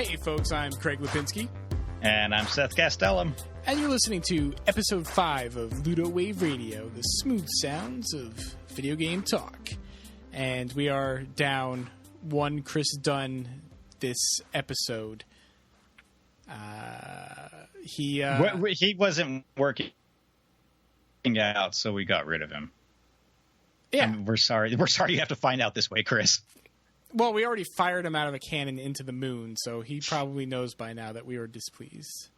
Hey folks, I'm Craig Lipinski. And I'm Seth Castellum. And you're listening to episode 5 of Ludowave Radio, the smooth sounds of video game talk. And we are down one Chris Dunn this episode. He wasn't working out, so we got rid of him. Yeah. And we're sorry. We're sorry you have to find out this way, Chris. Well, we already fired him out of a cannon into the moon, so he probably knows by now that we were displeased.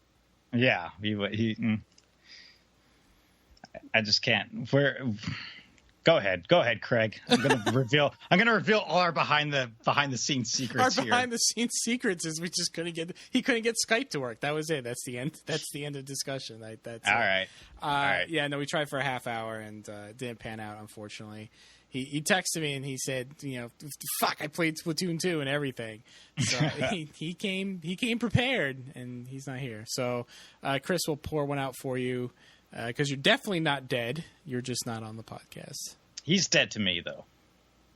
Yeah, I just can't. Go ahead, Craig. I'm going to reveal all our behind the scenes secrets. Our behind the scenes secrets is we just couldn't get Skype to work. That was it. That's the end. That's the end of discussion. That's all right. All right. Yeah, no, we tried for a half hour and didn't pan out, unfortunately. He texted me and he said, fuck, I played Splatoon 2 and everything. So he came prepared, and he's not here. So Chris will pour one out for you because you're definitely not dead. You're just not on the podcast. He's dead to me, though.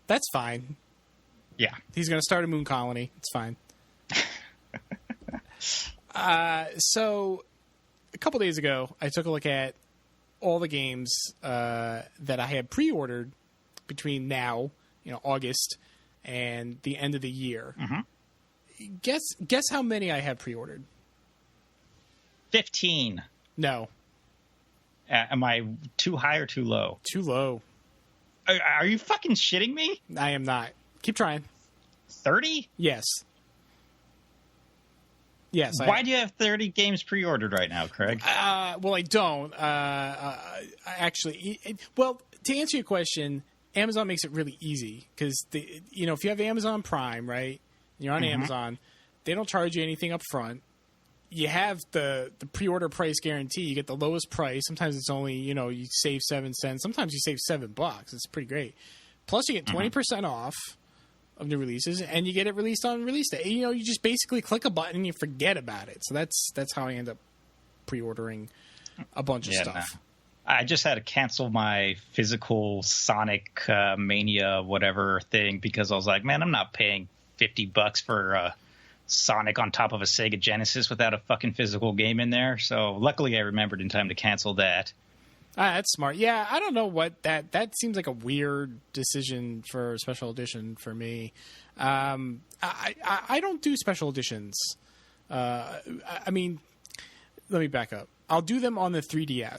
That's fine. Yeah. He's going to start a moon colony. It's fine. So a couple days ago, I took a look at all the games that I had pre-ordered between now, August, and the end of the year. Mm-hmm. Guess how many I have pre-ordered? 15. No. Am I too high or too low? Too low. Are you fucking shitting me? I am not. Keep trying. 30? Yes. Yes. Why do you have 30 games pre-ordered right now, Craig? Well, I don't. Actually, to answer your question, Amazon makes it really easy because, if you have Amazon Prime, right, and you're on Amazon, they don't charge you anything up front. You have the pre-order price guarantee. You get the lowest price. Sometimes it's only, you save 7 cents. Sometimes you save $7. It's pretty great. Plus, you get 20% off of new releases, and you get it released on release day. You just basically click a button and you forget about it. So that's how I end up pre-ordering a bunch of stuff. No. I just had to cancel my physical Sonic Mania whatever thing because I was like, man, I'm not paying $50 for Sonic on top of a Sega Genesis without a fucking physical game in there. So luckily I remembered in time to cancel that. That's smart. Yeah, I don't know what that seems like a weird decision for a special edition for me. I don't do special editions. I mean, let me back up. I'll do them on the 3DS.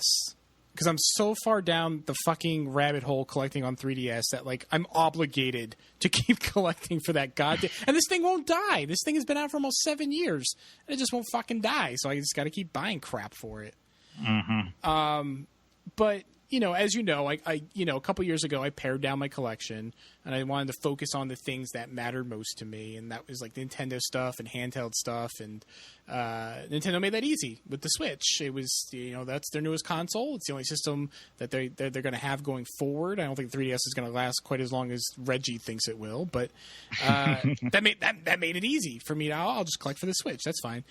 Because I'm so far down the fucking rabbit hole collecting on 3DS that, I'm obligated to keep collecting for that goddamn... And this thing won't die. This thing has been out for almost 7 years. And it just won't fucking die. So I just got to keep buying crap for it. Mm-hmm. But, as you know, I a couple years ago, I pared down my collection. And I wanted to focus on the things that mattered most to me. And that was, Nintendo stuff and handheld stuff. And Nintendo made that easy with the Switch. It was, that's their newest console. It's the only system that they're going to have going forward. I don't think 3DS is going to last quite as long as Reggie thinks it will. But that made it easy for me. I'll just collect for the Switch. That's fine.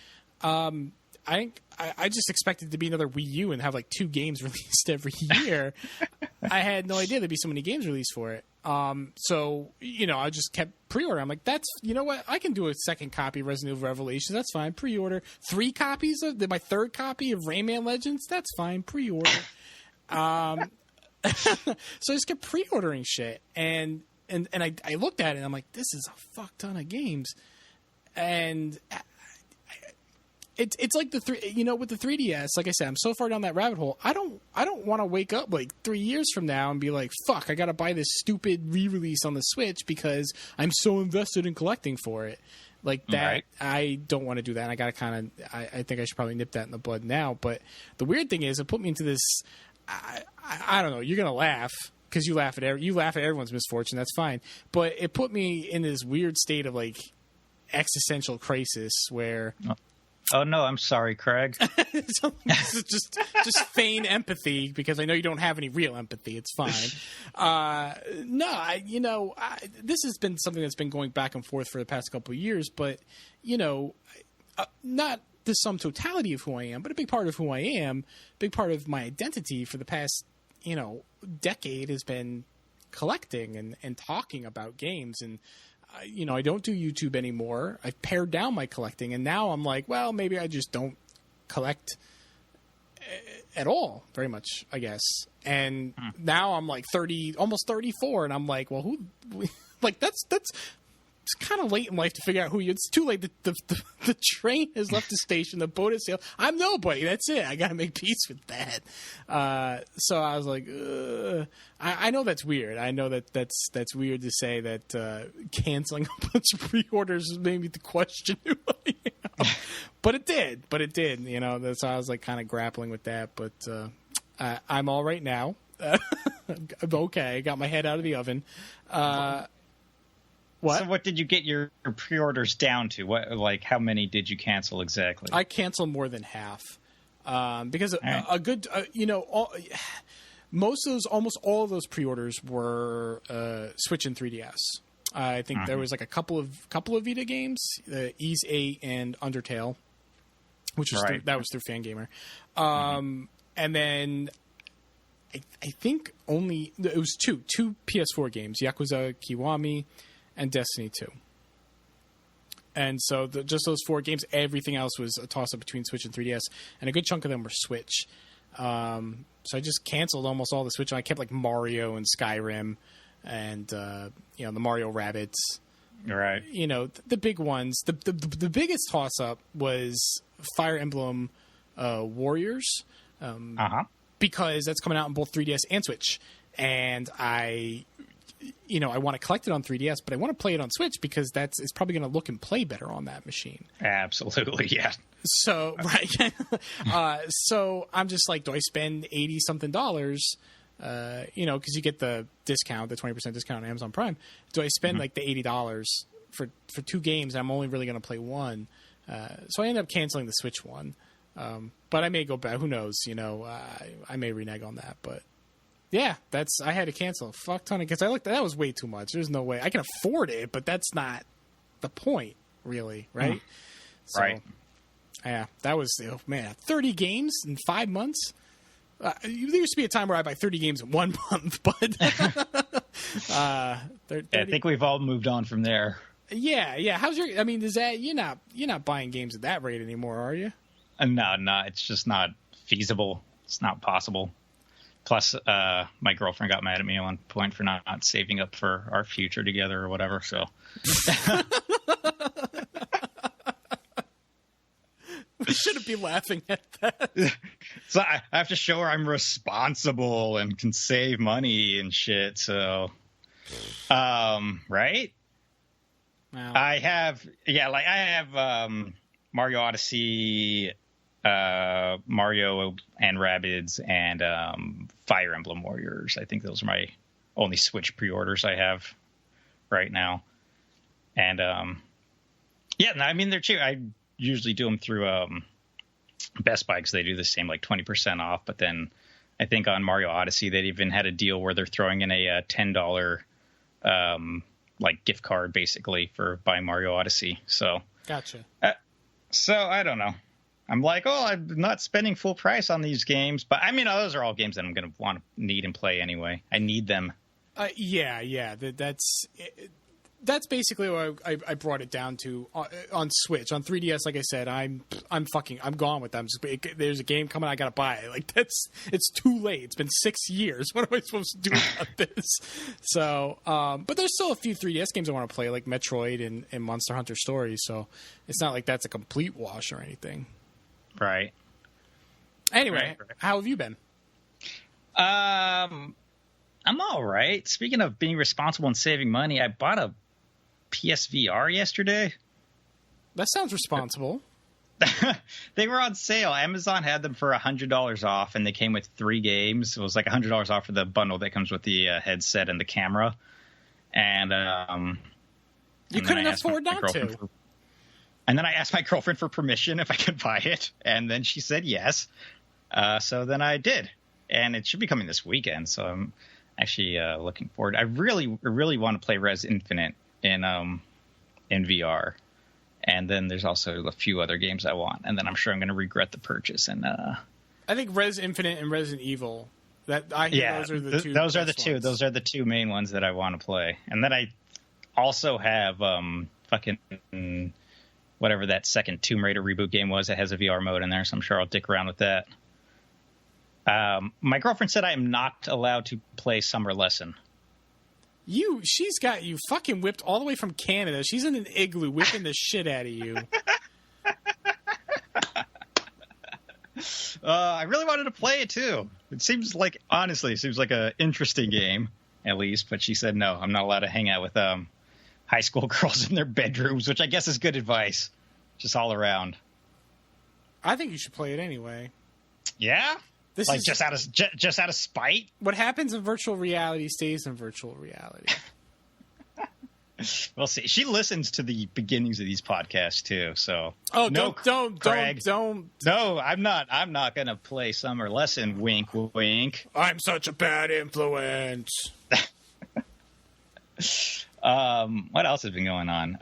I just expected to be another Wii U and have 2 games released every year. I had no idea there'd be so many games released for it. So, I just kept pre-order. I'm like, that's, what? I can do a second copy of Resident Evil Revelations. That's fine. Pre-order 3 copies of my third copy of Rayman Legends. That's fine. Pre-order. So I just kept pre-ordering shit. And I looked at it and I'm like, this is a fuck ton of games. And it's like with the 3DS, like I said, I'm so far down that rabbit hole. I don't want to wake up 3 years from now and be like, fuck, I got to buy this stupid re-release on the Switch because I'm so invested in collecting for it. That, right. I don't want to do that. And I got to I think I should probably nip that in the bud now. But the weird thing is, it put me into this, I don't know, you're going to laugh because you laugh at everyone's misfortune. That's fine. But it put me in this weird state of existential crisis where... Oh no, I'm sorry, Craig. So, just feign empathy because I know you don't have any real empathy. It's fine. This has been something that's been going back and forth for the past couple of years, but not the sum totality of who I am, but a big part of who I am, big part of my identity for the past decade has been collecting and talking about games and I don't do YouTube anymore. I've pared down my collecting, and now I'm like, well, maybe I just don't collect at all very much, I guess. And now I'm like 30, almost 34, and I'm like, well, like that's it's kind of late in life to figure out who you. It's too late. The train has left the station. The boat has sailed. I'm nobody. That's it. I got to make peace with that. So I was like, I know that's weird. I know that's weird to say that canceling a bunch of pre-orders made me to question who I am. But it did. That's why I was like kind of grappling with that. But I'm all right now. I'm okay. I got my head out of the oven. What? So what did you get your pre-orders down to? What, how many did you cancel exactly? I canceled more than half because a good, almost all of those pre-orders were Switch and 3DS. I think there was like a couple of Vita games, Ease 8 and Undertale, which was that was through Fangamer, and then I think it was two PS4 games, Yakuza Kiwami and Destiny 2. And so just those 4 games, everything else was a toss-up between Switch and 3DS, and a good chunk of them were Switch. So I just canceled almost all the Switch. I kept like Mario and Skyrim and the Mario Rabbids. Right. The big ones. The biggest toss-up was Fire Emblem Warriors because that's coming out on both 3DS and Switch. And I want to collect it on 3DS, but I want to play it on Switch because it's probably going to look and play better on that machine. Absolutely, yeah. So, right. So I'm just like, do I spend $80-something, because you get the discount, the 20% discount on Amazon Prime. Do I spend like the $80 for 2 games and I'm only really going to play one? So I ended up canceling the Switch one. But I may go back. Who knows? I may renege on that, but yeah, I had to cancel a fuck ton of, because I looked, that was way too much. There's no way I can afford it, but that's not the point, really, right? So, right. Yeah, that was 30 games in 5 months. There used to be a time where I buy 30 games in 1 month, but I think we've all moved on from there. Yeah. How's your? I mean, is that you're not buying games at that rate anymore, are you? No, it's just not feasible. It's not possible. Plus, my girlfriend got mad at me at one point for not saving up for our future together or whatever. So, we shouldn't be laughing at that. So I have to show her I'm responsible and can save money and shit. So, right? Wow. I have Mario Odyssey, Mario and Rabbids, and Fire Emblem Warriors. I think those are my only Switch pre-orders I have right now. And they're cheap. I usually do them through Best Buy because they do the same, like 20% off. But then I think on Mario Odyssey they even had a deal where they're throwing in a $10 like gift card basically for buying Mario Odyssey. So gotcha. So I don't know. I'm like, I'm not spending full price on these games, but I mean, those are all games that I'm going to need and play anyway. I need them. Yeah. That's basically what I brought it down to on Switch. On 3DS, like I said, I'm gone with them. There's a game coming, I gotta buy it. Like it's too late. It's been 6 years. What am I supposed to do about this? So, but there's still a few 3DS games I want to play, like Metroid and Monster Hunter Stories. So it's not like that's a complete wash or anything. Right. Anyway, right. How have you been? I'm all right. Speaking of being responsible and saving money, I bought a PSVR yesterday. That sounds responsible. They were on sale. Amazon had them for $100 off, and they came with 3 games. It was like $100 off for the bundle that comes with the headset and the camera. And you couldn't afford not to. And then I asked my girlfriend for permission if I could buy it, and then she said yes. So then I did, and it should be coming this weekend. So I'm actually looking forward. I really want to play Res Infinite in VR, and then there's also a few other games I want, and then I'm sure I'm going to regret the purchase. And I think Res Infinite and Resident Evil. Those are the two. Those are the two. Those are the 2 main ones that I want to play. And then I also have fucking whatever that second Tomb Raider reboot game was that has a VR mode in there, so I'm sure I'll dick around with that. My girlfriend said I am not allowed to play Summer Lesson. She's got you fucking whipped all the way from Canada. She's in an igloo whipping the shit out of you. I really wanted to play it too. It seems like an interesting game, at least. But she said no, I'm not allowed to hang out with high school girls in their bedrooms, which I guess is good advice, just all around. I think you should play it anyway. Yeah. Just out of spite. What happens in virtual reality stays in virtual reality. We'll see. She listens to the beginnings of these podcasts too. So don't. No, I'm not. I'm not gonna play Summer Lesson. Wink, wink. I'm such a bad influence. What else has been going on?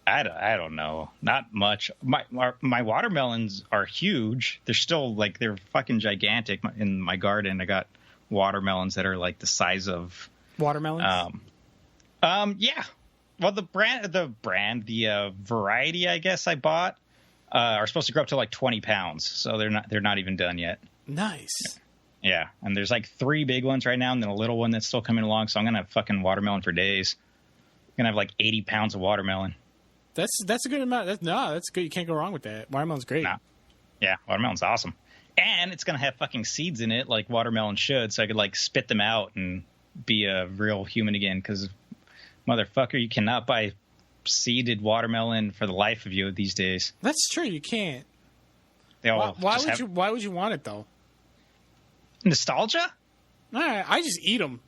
I don't know. Not much. My watermelons are huge. They're still they're fucking gigantic in my garden. I got watermelons that are like the size of watermelons. Yeah. Well, the variety I guess I bought are supposed to grow up to like 20 pounds. So they're not even done yet. Nice. Yeah, and there's like 3 big ones right now, and then a little one that's still coming along. So I'm gonna have fucking watermelon for days. I'm gonna have like 80 pounds of watermelon. That's a good amount. That's good. You can't go wrong with that. Watermelon's great. No. Yeah, watermelon's awesome. And it's going to have fucking seeds in it like watermelon should, so I could like spit them out and be a real human again, because, motherfucker, you cannot buy seeded watermelon for the life of you these days. That's true. You can't. Why would you want it, though? Nostalgia? All right, I just eat them.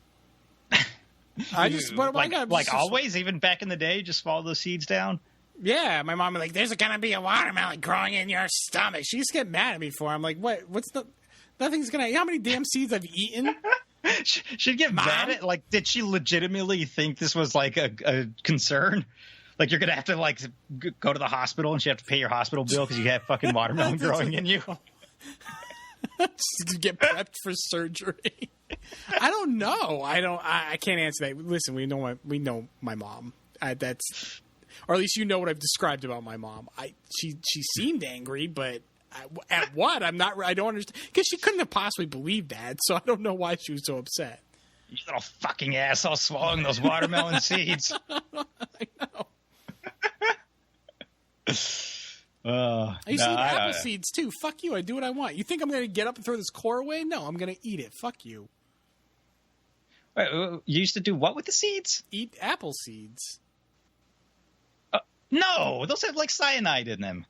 Always, even back in the day, just swallow those seeds down. Yeah, my mom was like, "There's gonna be a watermelon growing in your stomach." She used to get mad at me for it. I'm like, "What? Nothing's gonna. You know how many damn seeds I've eaten?" She'd get mad at did she legitimately think this was like a concern? Like you're gonna have to like go to the hospital and she have to pay your hospital bill because you have fucking watermelon growing in you. Just get prepped for surgery. I don't know. I can't answer that. Listen, we know my mom. Or at least you know what I've described about my mom. She seemed angry, but at what? I don't understand, because she couldn't have possibly believed that. So I don't know why she was so upset. You little fucking asshole swallowing those watermelon seeds. I know. I used to eat apple seeds too. Fuck you. I do what I want. You think I'm going to get up and throw this core away? No, I'm going to eat it. Fuck you. Wait, you used to do what with the seeds? Eat apple seeds. No, those have like cyanide in them.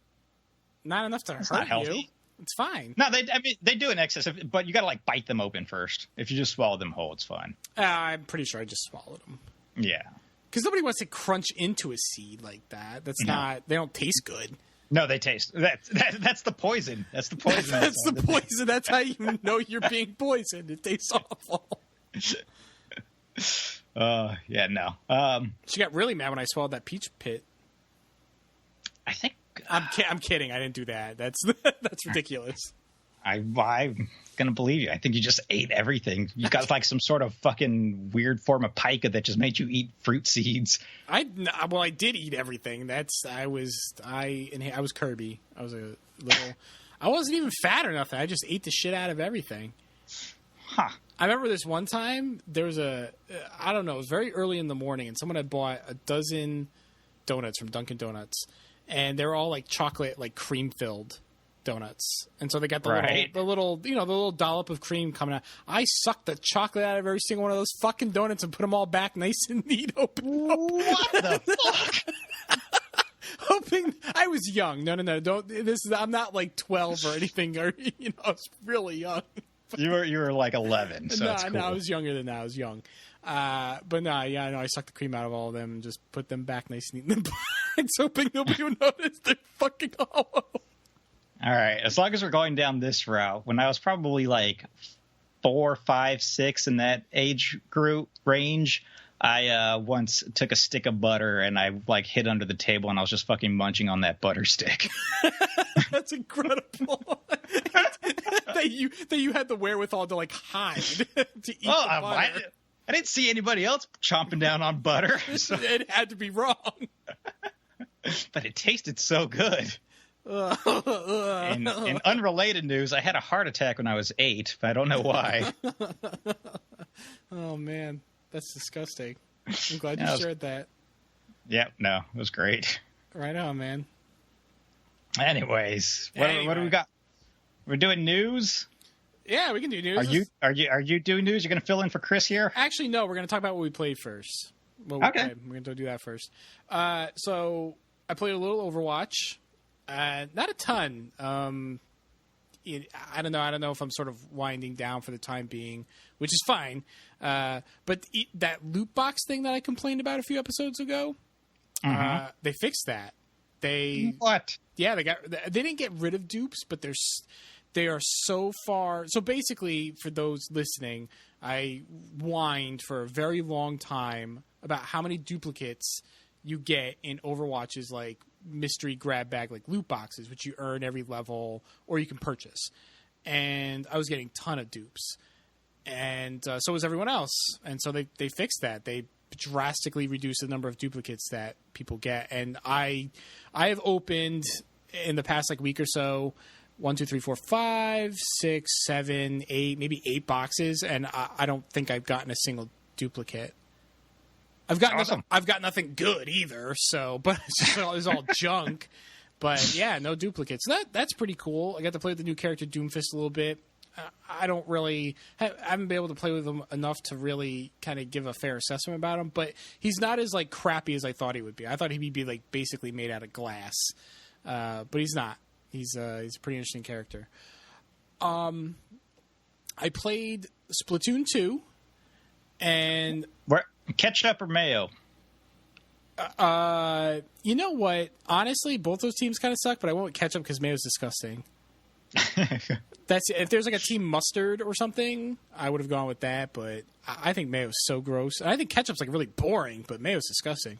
Not enough to hurt you. It's fine. No, they do in excess, but you got to like bite them open first. If you just swallow them whole, it's fine. I'm pretty sure I just swallowed them. Yeah. Because nobody wants to crunch into a seed like that. They don't taste good. No, they taste. That's the poison. That's the poison. That's the poison. That's how you know you're being poisoned. It tastes awful. Yeah, no. She got really mad when I swallowed that peach pit. I think I'm kidding. I didn't do that. That's ridiculous. I'm gonna believe you. I think you just ate everything. You got like some sort of fucking weird form of pica that just made you eat fruit seeds. I did eat everything. I was Kirby. I was a little. I wasn't even fat or nothing. I just ate the shit out of everything. Huh. I remember this one time. There was I don't know. It was very early in the morning, and someone had bought a dozen donuts from Dunkin' Donuts, and they were all like chocolate, like cream filled donuts, and so they got the little dollop of cream coming out. I sucked the chocolate out of every single one of those fucking donuts and put them all back nice and neat. What the fuck? Hoping I was young. No. Don't. I'm not like 12 or anything. Or I was really young. You were like 11. So that's cool. No, I was younger than that. I was young. But no, yeah, no, I sucked the cream out of all of them and just put them back nice and neat in the box, hoping nobody would notice. They're fucking hollow. All right, as long as we're going down this route, when I was probably like 4, 5, 6 in that age group range, I once took a stick of butter and I like hid under the table and I was just fucking munching on that butter stick. That's incredible. that you had the wherewithal to like hide to eat the butter. I didn't see anybody else chomping down on butter. So. It had to be wrong. But it tasted so good. In unrelated news, I had a heart attack when I was 8, but I don't know why. Oh, man. That's disgusting. I'm glad you shared that. Yeah, no, it was great. Right on, man. Anyways, what do we got? We're doing news? Yeah, we can do news. Are you doing news? You're going to fill in for Chris here? Actually, no. We're going to talk about what we played first. We're going to do that first. So I played a little Overwatch. Not a ton. I don't know if I'm sort of winding down for the time being, which is fine. But that loot box thing that I complained about a few episodes ago, they fixed that. What? Yeah, they didn't get rid of dupes, but they are so far. So basically, for those listening, I whined for a very long time about how many duplicates you get in Overwatch's like mystery grab bag, like loot boxes, which you earn every level or you can purchase. And I was getting a ton of dupes, and so was everyone else. And so they fixed that. They drastically reduced the number of duplicates that people get. And I have opened in the past like week or so 1, 2, 3, 4, 5, 6, 7, 8, maybe 8 boxes, and I don't think I've gotten a single duplicate. I've got nothing good either. So, but it's all junk. But yeah, no duplicates. So that's pretty cool. I got to play with the new character Doomfist a little bit. I haven't been able to play with him enough to really kind of give a fair assessment about him. But he's not as like crappy as I thought he would be. I thought he'd be like basically made out of glass, but he's not. He's a pretty interesting character. I played Splatoon 2, and ketchup or mayo? You know what? Honestly, both those teams kind of suck, but I went with ketchup because mayo's disgusting. If there's like a team mustard or something, I would have gone with that. But I think mayo's so gross. And I think ketchup's like really boring, but mayo's disgusting.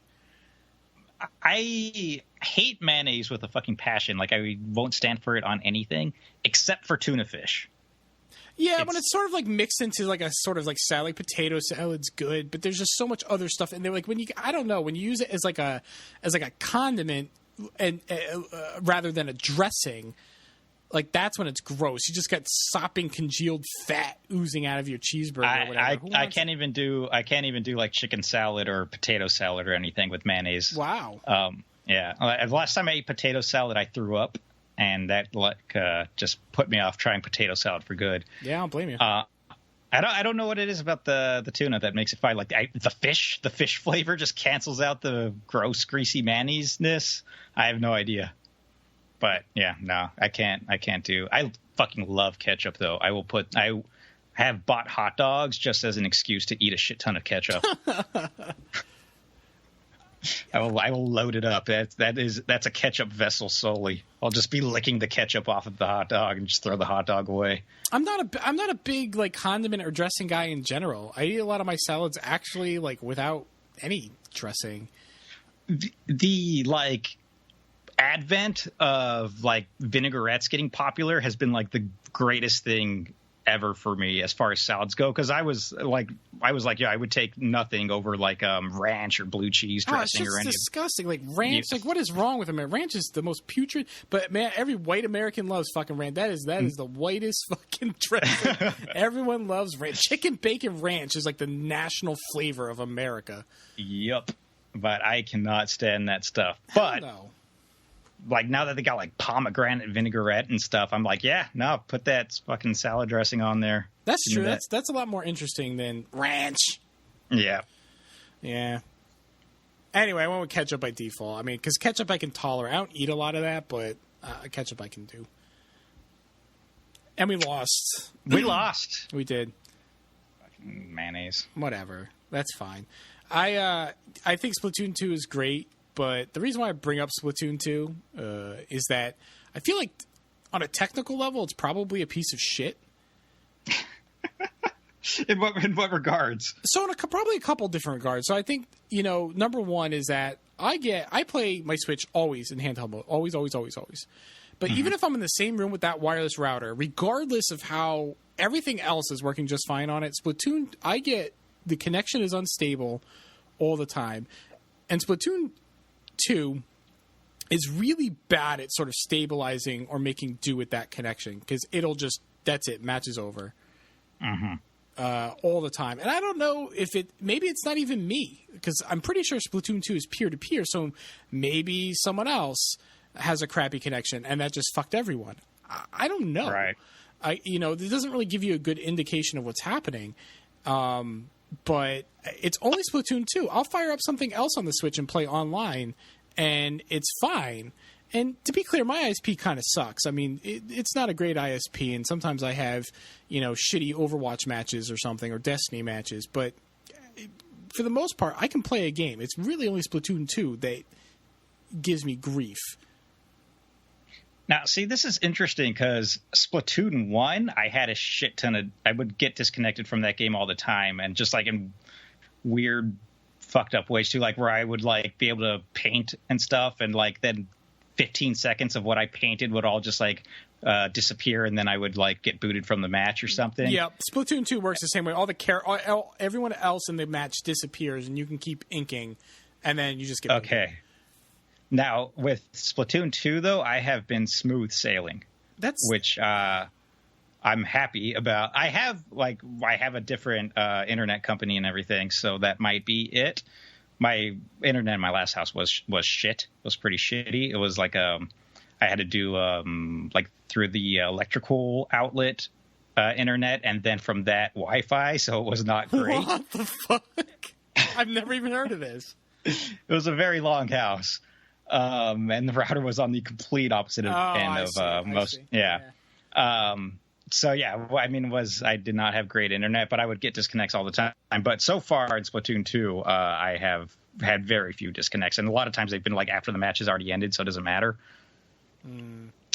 I hate mayonnaise with a fucking passion. Like I won't stand for it on anything except for tuna fish. Yeah, when it's sort of like mixed into like a sort of like salad, like potato salad's good, but there's just so much other stuff in there. Like when you use it as like a condiment and rather than a dressing, like that's when it's gross. You just got sopping congealed fat oozing out of your cheeseburger or whatever. I can't even do like chicken salad or potato salad or anything with mayonnaise. Wow. Yeah. The last time I ate potato salad, I threw up, and that just put me off trying potato salad for good. Yeah, I don't blame you. I don't know what it is about the tuna that makes it fine. Like the fish flavor just cancels out the gross greasy mayonnaise-ness. I have no idea. But yeah, no, I can't do. I fucking love ketchup though. I have bought hot dogs just as an excuse to eat a shit ton of ketchup. I will load it up. That's a ketchup vessel solely. I'll just be licking the ketchup off of the hot dog and just throw the hot dog away. I'm not a big like condiment or dressing guy in general. I eat a lot of my salads actually like without any dressing. The like advent of like vinaigrettes getting popular has been like the greatest thing ever for me as far as salads go, because I was like yeah, I would take nothing over like ranch or blue cheese dressing or anything. It's disgusting. Like ranch, like what is wrong with America? Ranch is the most putrid. But man, every white American loves fucking ranch. That is the whitest fucking dressing. Everyone loves ranch. Chicken bacon ranch is like the national flavor of America. Yep, but I cannot stand that stuff. But no. Like now that they got like pomegranate vinaigrette and stuff, I'm like, yeah, no, put that fucking salad dressing on there. That's true. That's a lot more interesting than ranch. Yeah. Yeah. Anyway, I went with ketchup by default. I mean, because ketchup I can tolerate. I don't eat a lot of that, but ketchup I can do. And we lost. We lost. We did. Fucking mayonnaise. Whatever. That's fine. I think Splatoon 2 is great. But the reason why I bring up Splatoon 2 is that I feel like on a technical level, it's probably a piece of shit. In what regards? So probably a couple different regards. So I think, number one is that I play my Switch always in handheld mode. Always. But even if I'm in the same room with that wireless router, regardless of how everything else is working just fine on it, Splatoon, I get the connection is unstable all the time. And Splatoon 2 is really bad at sort of stabilizing or making do with that connection, because it'll just, that's it, match is over. All the time. And I don't know if maybe it's not even me, because I'm pretty sure Splatoon 2 is peer-to-peer, so maybe someone else has a crappy connection and that just fucked everyone. I don't know. Right. It doesn't really give you a good indication of what's happening. But it's only Splatoon 2. I'll fire up something else on the Switch and play online, and it's fine. And to be clear, my ISP kind of sucks. I mean, it's not a great ISP, and sometimes I have, shitty Overwatch matches or something, or Destiny matches. But for the most part, I can play a game. It's really only Splatoon 2 that gives me grief. Now, see, this is interesting because Splatoon 1, I had a shit ton of... I would get disconnected from that game all the time, and just like in weird, fucked up ways too, like where I would like be able to paint and stuff, and like then 15 seconds of what I painted would all just like disappear, and then I would like get booted from the match or something. Yeah, Splatoon 2 works the same way. Everyone else in the match disappears, and you can keep inking, and then you just get booted. Okay. Now, with Splatoon 2, though, I have been smooth sailing, which I'm happy about. I have a different internet company and everything, so that might be it. My internet in my last house was shit. It was pretty shitty. It was like I had to do like through the electrical outlet internet, and then from that Wi-Fi, so it was not great. What the fuck? I've never even heard of this. It was a very long house. And the router was on the complete opposite end of most. Yeah. So yeah, I mean, I did not have great internet, but I would get disconnects all the time. But so far in Splatoon 2, I have had very few disconnects, and a lot of times they've been like after the match has already ended, so it doesn't matter.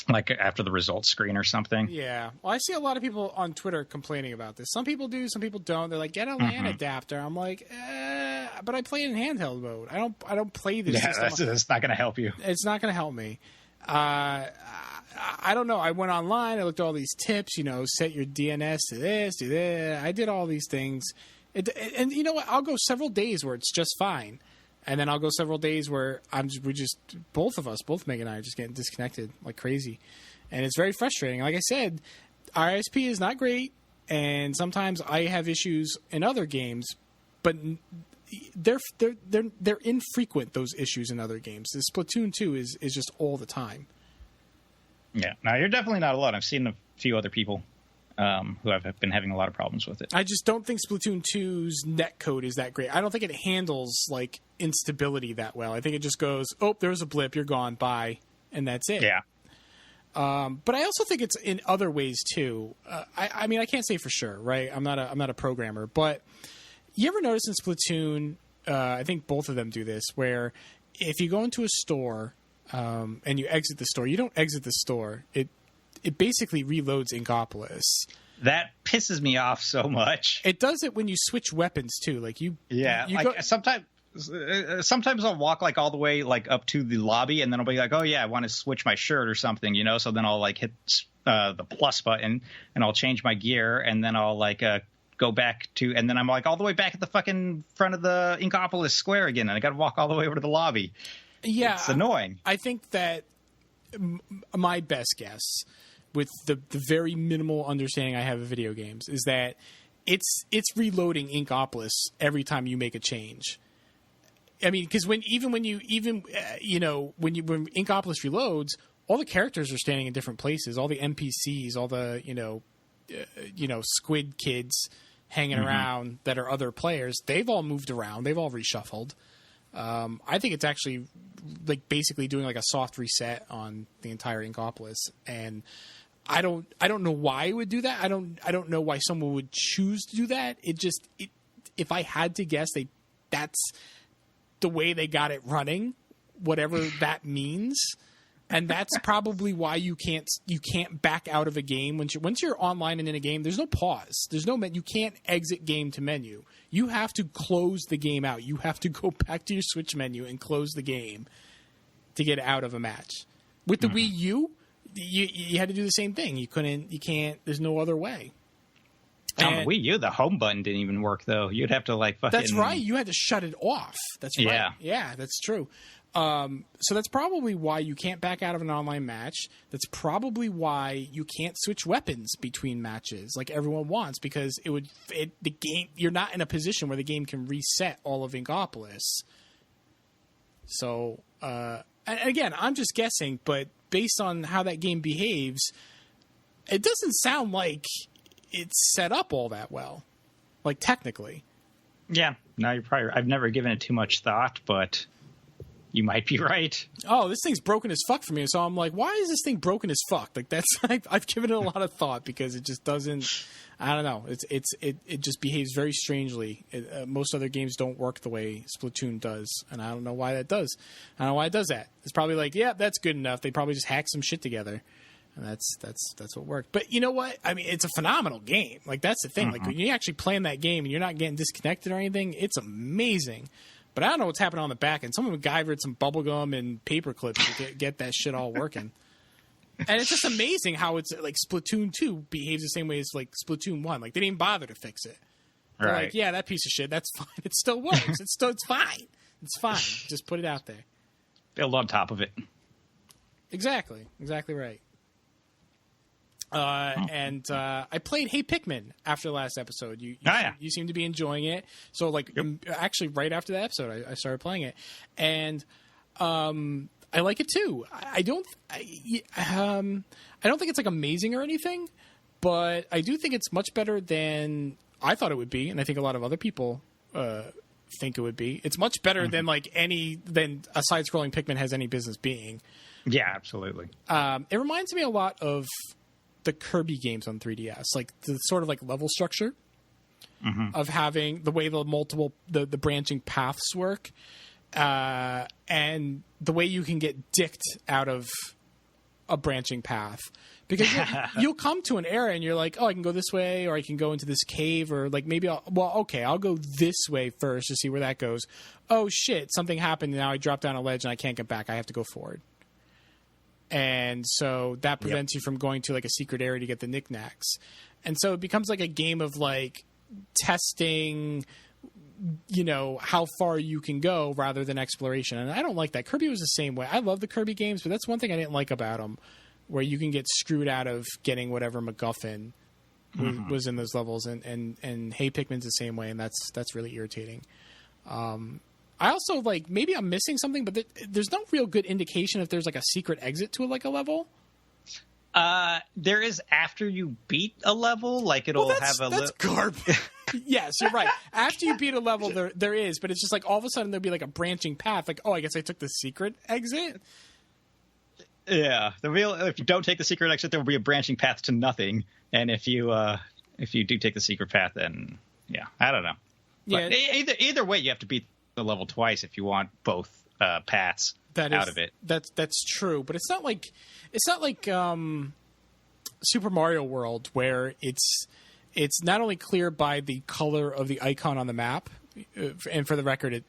Like after the results screen or something. Yeah. Well, I see a lot of people on Twitter complaining about this. Some people do, some people don't. They're like, get a LAN adapter. I'm like, but I play it in handheld mode. I don't play this. Yeah, that's not going to help you. It's not going to help me. I don't know. I went online. I looked at all these tips. Set your DNS to this, do that. I did all these things, and you know what? I'll go several days where it's just fine, and then I'll go several days where both Meg and I are just getting disconnected like crazy, and it's very frustrating. Like I said, our ISP is not great, and sometimes I have issues in other games, but they're infrequent, those issues in other games. The Splatoon 2 is just all the time. Yeah, no, you're definitely not alone. I've seen a few other people who have been having a lot of problems with it. I just don't think Splatoon 2's netcode is that great. I don't think it handles like instability that well. I think it just goes, oh, there's a blip, you're gone, bye, and that's it. Yeah. But I also think it's in other ways too. I mean, I can't say for sure, right? I'm not a programmer, but you ever notice in Splatoon? I think both of them do this, where if you go into a store and you exit the store, you don't exit the store. It basically reloads Inkopolis. That pisses me off so much. It does it when you switch weapons too. Like you sometimes I'll walk like all the way like up to the lobby, and then I'll be like, oh yeah, I want to switch my shirt or something, so then I'll like hit the plus button and I'll change my gear, and then I'll like go back to, and then I'm like all the way back at the fucking front of the Inkopolis square again, and I got to walk all the way over to the lobby. Yeah, it's annoying. I think that my best guess, with the very minimal understanding I have of video games, is that it's reloading Inkopolis every time you make a change. I mean, because when Inkopolis reloads, all the characters are standing in different places. All the NPCs, all the squid kids hanging around that are other players, they've all moved around. They've all reshuffled. I think it's actually like basically doing like a soft reset on the entire Inkopolis, and I don't know why it would do that. I don't know why someone would choose to do that. If I had to guess, that's the way they got it running, whatever that means. And that's probably why you can't back out of a game once you're online and in a game. There's no pause. There's no you can't exit game to menu. You have to close the game out. You have to go back to your Switch menu and close the game to get out of a match. With the Wii U, you had to do the same thing. You can't. There's no other way. On the Wii U, the home button didn't even work, though. You'd have to, like, fucking... That's right. You had to shut it off. That's right. Yeah. Yeah, that's true. So that's probably why you can't back out of an online match. That's probably why you can't switch weapons between matches like everyone wants, because the game, you're not in a position where the game can reset all of Inkopolis. So, and again, I'm just guessing, but based on how that game behaves, it doesn't sound like it's set up all that well, like technically. Yeah, no, you're probably. I've never given it too much thought, but you might be right. Oh, this thing's broken as fuck for me. So I'm like, why is this thing broken as fuck? Like I've given it a lot of thought because it just doesn't. I don't know. It just behaves very strangely. Most other games don't work the way Splatoon does, and I don't know why that does. I don't know why it does that. It's probably like, yeah, that's good enough. They probably just hack some shit together. And that's what worked. But you know what? I mean, it's a phenomenal game. Like, that's the thing. Like, when you're actually playing that game and you're not getting disconnected or anything, it's amazing. But I don't know what's happening on the back end. Someone MacGyvered some bubblegum and paper clips to get that shit all working. And it's just amazing how it's like Splatoon 2 behaves the same way as like Splatoon 1. Like, they didn't bother to fix it. They're like, yeah, that piece of shit, that's fine. It still works. It's fine. It's fine. Just put it out there. Build on top of it. Exactly right. And I played Hey Pikmin after the last episode. You seem to be enjoying it. So, like, actually, right after that episode, I started playing it, and I like it too. I don't think it's like amazing or anything, but I do think it's much better than I thought it would be, and I think a lot of other people think it would be. It's much better than a side-scrolling Pikmin has any business being. Yeah, absolutely. It reminds me a lot of the Kirby games on 3DS, like the sort of like level structure of having the way the branching paths work, and the way you can get dicked out of a branching path, because you'll come to an area and you're like, oh, I can go this way, or I can go into this cave, or like maybe I'll go this way first to see where that goes. Oh shit, something happened, and now I dropped down a ledge and I can't get back. I have to go forward. And so that prevents you from going to like a secret area to get the knickknacks. And so it becomes like a game of like testing, you know, how far you can go rather than exploration. And I don't like that. Kirby was the same way. I love the Kirby games, but that's one thing I didn't like about them, where you can get screwed out of getting whatever MacGuffin was in those levels. And Hey Pikmin's the same way, and that's really irritating. I also, like, maybe I'm missing something, but there's no real good indication if there's, like, a secret exit to, like, a level. There is after you beat a level, like, it'll have a... That's garbage. Yes, you're right. After you beat a level, there is, but it's just, like, all of a sudden there'll be, like, a branching path. Like, oh, I guess I took the secret exit? Yeah. If you don't take the secret exit, there will be a branching path to nothing. And if you do take the secret path, then, yeah, I don't know. Yeah. But either way, you have to beat the level twice if you want both paths out of it. That's true, but it's not like Super Mario World, where it's not only clear by the color of the icon on the map, and for the record,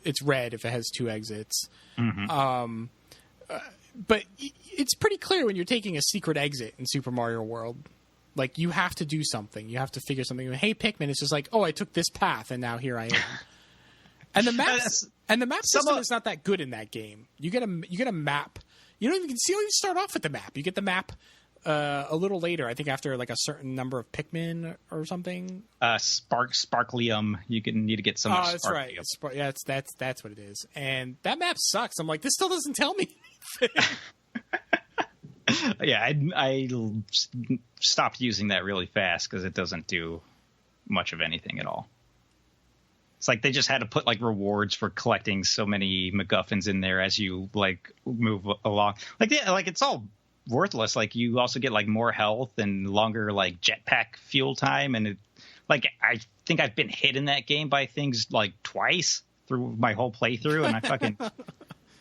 it's red if it has two exits. But it's pretty clear when you're taking a secret exit in Super Mario World. Like, you have to do something. You have to figure something. Hey Pikmin, it's just like, oh, I took this path, and now here I am. And the map system is not that good in that game. You get a map. You don't even start off with the map. You get the map a little later. I think after like a certain number of Pikmin or something. Sparklium. You need to get some. Oh, that's right. Yeah, that's what it is. And that map sucks. I'm like, this still doesn't tell me anything. Yeah, I stopped using that really fast because it doesn't do much of anything at all. It's like they just had to put like rewards for collecting so many MacGuffins in there as you like move along. Like it's all worthless. Like you also get like more health and longer like jetpack fuel time, and I think I've been hit in that game by things like twice through my whole playthrough, and I fucking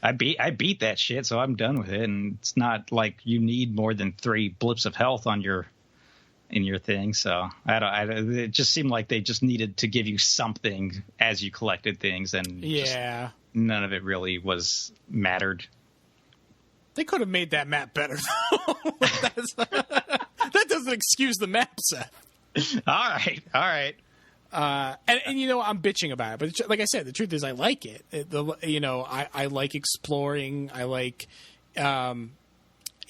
I beat that shit, so I'm done with it. And it's not like you need more than 3 blips of health on your thing, so it just seemed like they just needed to give you something as you collected things, and none of it really was mattered. They could have made that map better, though. That doesn't excuse the map, Seth. All right. And I'm bitching about it, but like I said, the truth is I like it. I like exploring. I like.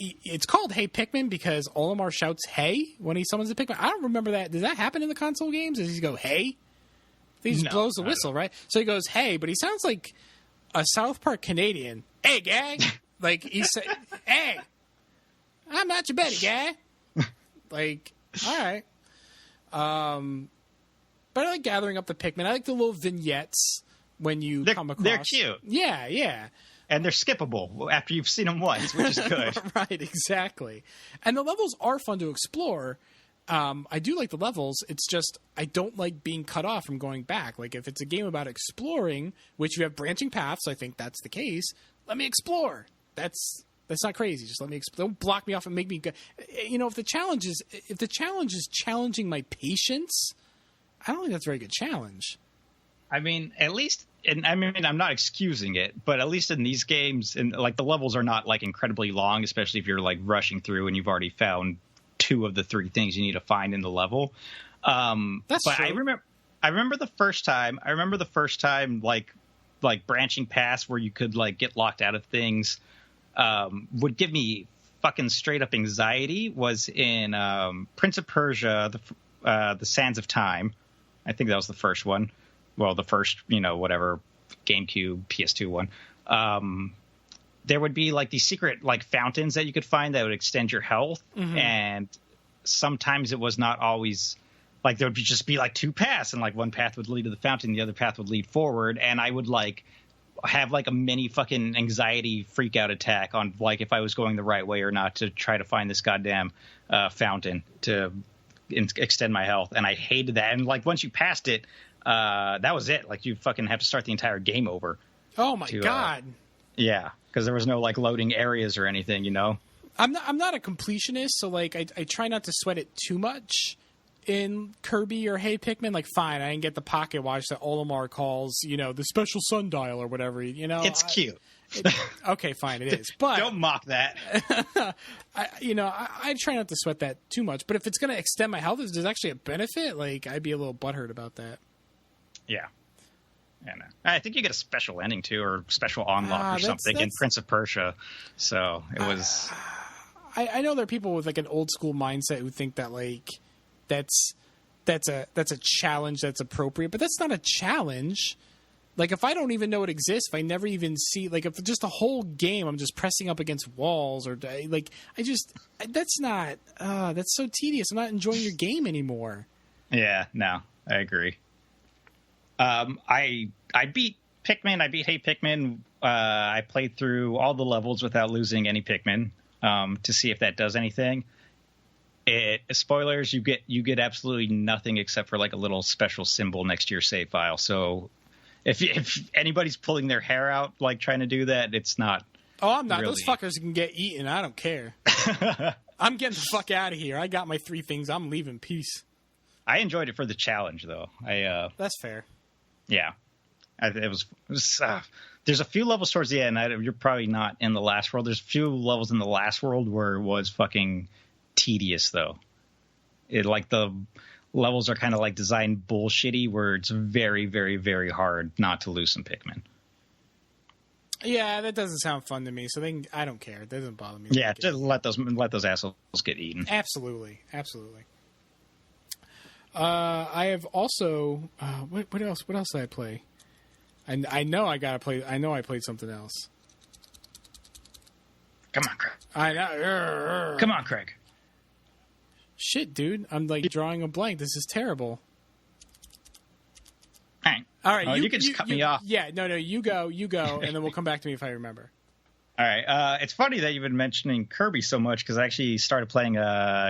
It's called Hey Pikmin because Olimar shouts "Hey" when he summons a Pikmin. I don't remember that. Does that happen in the console games? Does he go "Hey"? He just blows the whistle, right? So he goes "Hey," but he sounds like a South Park Canadian. Hey, gang! Like he said, "Hey, I'm not your buddy, guy." Like, all right. But I like gathering up the Pikmin. I like the little vignettes when you come across. They're cute. Yeah. And they're skippable after you've seen them once, which is good. Right, exactly. And the levels are fun to explore. I do like the levels. It's just I don't like being cut off from going back. Like if it's a game about exploring, which you have branching paths, I think that's the case. Let me explore. That's not crazy. Just let me explore. Don't block me off and make me go. If the challenge is challenging my patience, I don't think that's a very good challenge. I mean, at least, and I mean, I'm not excusing it, but at least in these games, and like the levels are not like incredibly long, especially if you're like rushing through and you've already found 2 of the 3 things you need to find in the level. That's but true. I remember the first time, like branching paths where you could like get locked out of things, would give me fucking straight up anxiety. Was in Prince of Persia, the Sands of Time. I think that was the first one. Well, the first, whatever, GameCube, PS2 one. There would be like these secret like fountains that you could find that would extend your health. Mm-hmm. And sometimes it was not always like there would just be like 2 paths, and like one path would lead to the fountain, the other path would lead forward. And I would like have like a mini fucking anxiety freak out attack on like if I was going the right way or not to try to find this goddamn fountain to extend my health. And I hated that. And like once you passed it, that was it. Like you fucking have to start the entire game over. Oh my God. Yeah. Because there was no like loading areas or anything, I'm not a completionist, so like I try not to sweat it too much in Kirby or Hey Pikmin. Like fine, I didn't get the pocket watch that Olimar calls, the special sundial or whatever, It's cute. Okay, fine, it is. But don't mock that. I try not to sweat that too much. But if it's going to extend my health, if there's actually a benefit, like I'd be a little butthurt about that. Yeah. Yeah, no. I think you get a special ending too, or special unlock or something in Prince of Persia. So it was. I know there are people with like an old school mindset who think that like that's a challenge that's appropriate, but that's not a challenge. Like if I don't even know it exists, if I never even see, like if just the whole game I'm just pressing up against walls or like that's so tedious. I'm not enjoying your game anymore. Yeah, no, I agree. I beat Pikmin. I beat Hey Pikmin. I played through all the levels without losing any Pikmin to see if that does anything. Spoilers: you get absolutely nothing except for like a little special symbol next to your save file. So if anybody's pulling their hair out like trying to do that, it's not. Oh, I'm not. Really. Those fuckers can get eaten. I don't care. I'm getting the fuck out of here. I got my 3 things. I'm leaving. Peace. I enjoyed it for the challenge, though. That's fair. Yeah, it was there's a few levels towards the end. You're probably not in the last world. There's a few levels in the last world where it was fucking tedious, though. It like the levels are kind of like designed bullshitty, where it's very, very, very hard not to lose some Pikmin. Yeah, that doesn't sound fun to me. So I don't care. It doesn't bother me. Yeah, just let those assholes get eaten. Absolutely. I have also what else? What else did I play? I know I gotta play. I know I played something else. Come on, Craig. I know. Come on, Craig. Shit, dude. I'm like drawing a blank. This is terrible. All right. You can just cut me off. Yeah, no. You go, and then we'll come back to me if I remember. All right. It's funny that you've been mentioning Kirby so much because I actually started playing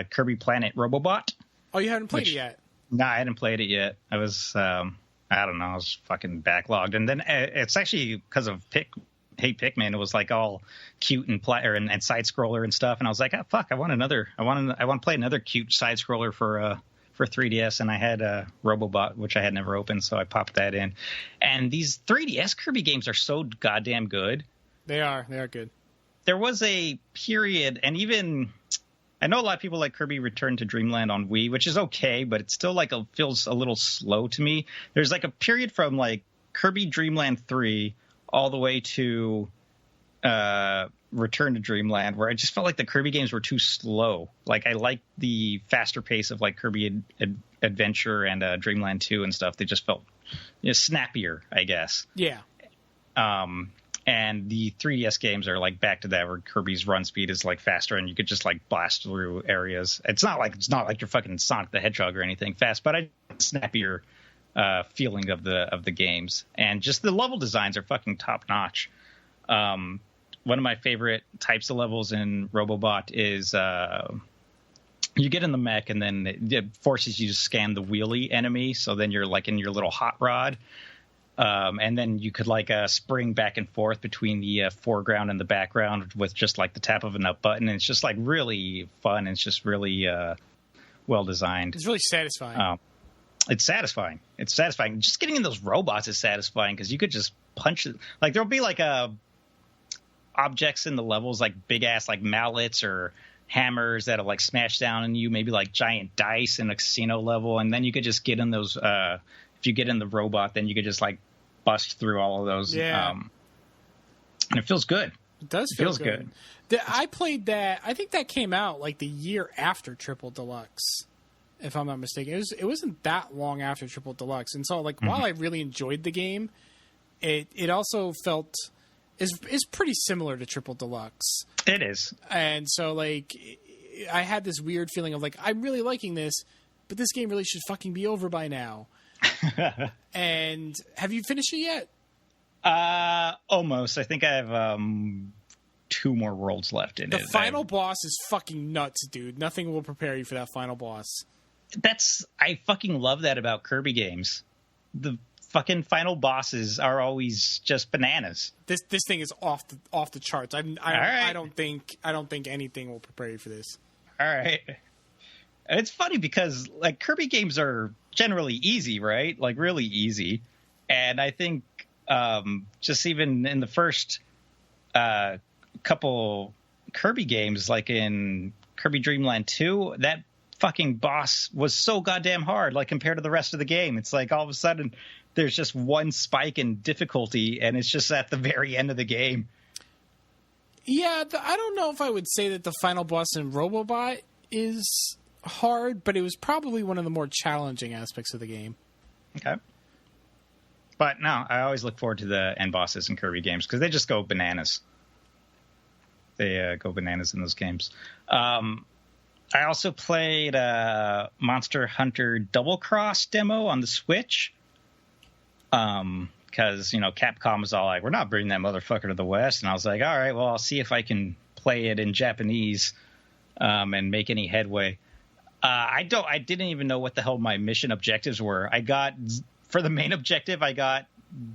Kirby Planet Robobot. Oh, you haven't played it yet? No, I hadn't played it yet. I was, I don't know, I was fucking backlogged. And then it's actually because of Hey Pikmin. It was like all cute and and side scroller and stuff. And I was like, oh, fuck, I want to play another cute side scroller for 3DS. And I had Robobot, which I had never opened, so I popped that in. And these 3DS Kirby games are so goddamn good. They are good. There was a period, and even I know a lot of people like Kirby Return to Dreamland on Wii, which is okay, but it still like feels a little slow to me. There's like a period from like Kirby Dreamland 3 all the way to Return to Dreamland where I just felt like the Kirby games were too slow. Like I like the faster pace of like Kirby Adventure and Dreamland 2 and stuff. They just felt snappier, I guess. Yeah. And the 3DS games are like back to that where Kirby's run speed is like faster and you could just like blast through areas. It's not like you're fucking Sonic the Hedgehog or anything fast, but I snappier feeling of the games. And just the level designs are fucking top notch. One of my favorite types of levels in Robobot is you get in the mech and then it forces you to scan the wheelie enemy. So then you're like in your little hot rod. And then you could like spring back and forth between the foreground and the background with just like the tap of an up button. And it's just like really fun. It's just really well designed. It's really satisfying. It's satisfying. It's satisfying. Just getting in those robots is satisfying because you could just punch it. Like there'll be like objects in the levels like big ass like mallets or hammers that'll like smash down on you. Maybe like giant dice in a casino level. And then you could just get in those. If you get in the robot, then you could just like bust through all of those. Yeah. And it feels good. It does feel good. I played that. I think that came out like the year after Triple Deluxe, if I'm not mistaken. It wasn't that long after Triple Deluxe. And so like while I really enjoyed the game, it also felt is pretty similar to Triple Deluxe. It is. And so like I had this weird feeling of like I'm really liking this, but this game really should fucking be over by now. And have you finished it yet? Almost. I think I have 2 more worlds left in it. The final boss is fucking nuts, dude. Nothing will prepare you for that final boss. I fucking love that about Kirby games. The fucking final bosses are always just bananas. This thing is off the charts. I don't think anything will prepare you for this. All right. It's funny because like Kirby games are generally easy, right? Like really easy. And I think just even in the first couple Kirby games, like in Kirby Dreamland 2, that fucking boss was so goddamn hard, like compared to the rest of the game. It's like all of a sudden there's just one spike in difficulty and it's just at the very end of the game. Yeah, I don't know if I would say that the final boss in Robobot is hard, but it was probably one of the more challenging aspects of the game. Okay. But no, I always look forward to the end bosses in Kirby games because they just go bananas. They go bananas in those games. I also played Monster Hunter Double Cross demo on the Switch. Because, Capcom was all like, we're not bringing that motherfucker to the West. And I was like, all right, well, I'll see if I can play it in Japanese and make any headway. I didn't even know what the hell my mission objectives were. For the main objective, I got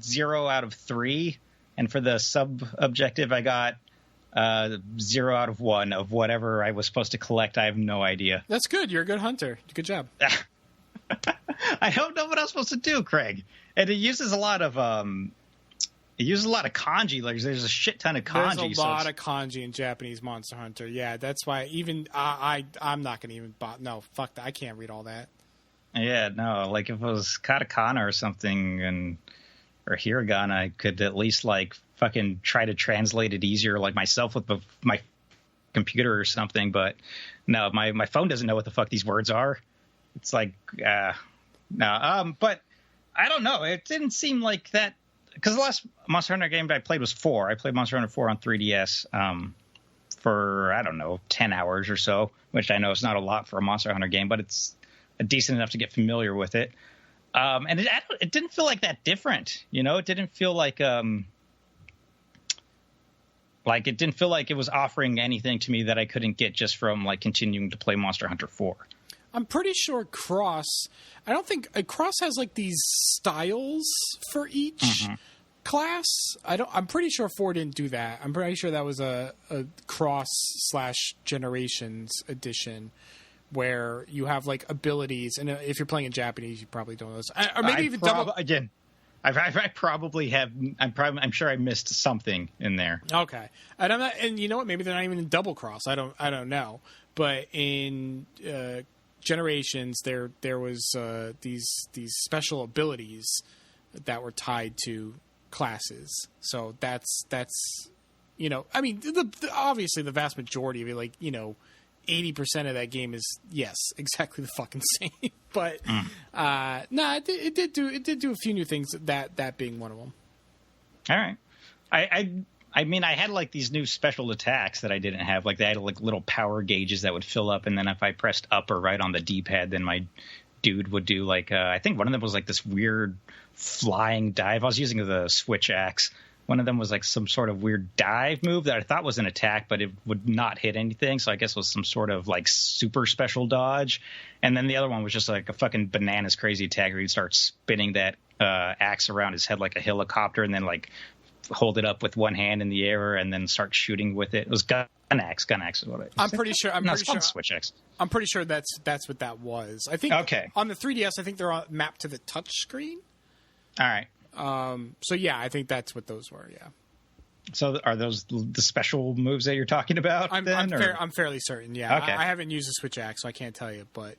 0 out of 3. And for the sub objective, I got 0 out of 1 of whatever I was supposed to collect. I have no idea. That's good. You're a good hunter. Good job. I don't know what I'm supposed to do, Craig. And it uses a lot of kanji. Like there's a shit ton of kanji. There's a lot of kanji in Japanese Monster Hunter. Yeah, that's why even I'm not going to even no, fuck that. I can't read all that. Yeah, no, like if it was katakana or something or hiragana, I could at least like fucking try to translate it easier like myself with my computer or something, but no, my phone doesn't know what the fuck these words are. It's like no, but I don't know. It didn't seem like that because the last Monster Hunter game I played was 4. I played Monster Hunter 4 on 3DS for, I don't know, 10 hours or so, which I know is not a lot for a Monster Hunter game, but it's decent enough to get familiar with it. And it didn't feel like that different, It didn't feel like it didn't feel like it was offering anything to me that I couldn't get just from like continuing to play Monster Hunter 4. I'm pretty sure I don't think Cross has like these styles for each class. I'm pretty sure 4 didn't do that. I'm pretty sure that was a Cross/Generations edition where you have like abilities, and if you're playing in Japanese, you probably don't know this. Or maybe even again. I probably have. I'm sure I missed something in there. Okay, and you know what? Maybe they're not even in Double Cross. I don't know. but in Generations, there was these special abilities that were tied to classes. So that's I mean, obviously the vast majority of it, like 80% of that game is exactly the fucking same. But it did do a few new things. That being one of them. All right, I mean, I had like these new special attacks that I didn't have. Like they had like little power gauges that would fill up, and then if I pressed up or right on the D-pad, then my dude would do like I think one of them was like this weird flying dive. I was using the switch axe. One of them was like some sort of weird dive move that I thought was an attack, but it would not hit anything. So I guess it was some sort of like super special dodge. And then the other one was just like a fucking bananas crazy attack where he'd start spinning that axe around his head like a helicopter, and then like hold it up with one hand in the air and then start shooting with it. It was gun axe is what I'm pretty sure. Switch axe. I'm pretty sure that's what that was. I think on the 3DS, I think they're mapped to the touch screen. All right. So yeah, I think that's what those were. Yeah. So are those the special moves that you're talking about? I'm fairly certain. Yeah. Okay. I haven't used a switch axe, so I can't tell you, but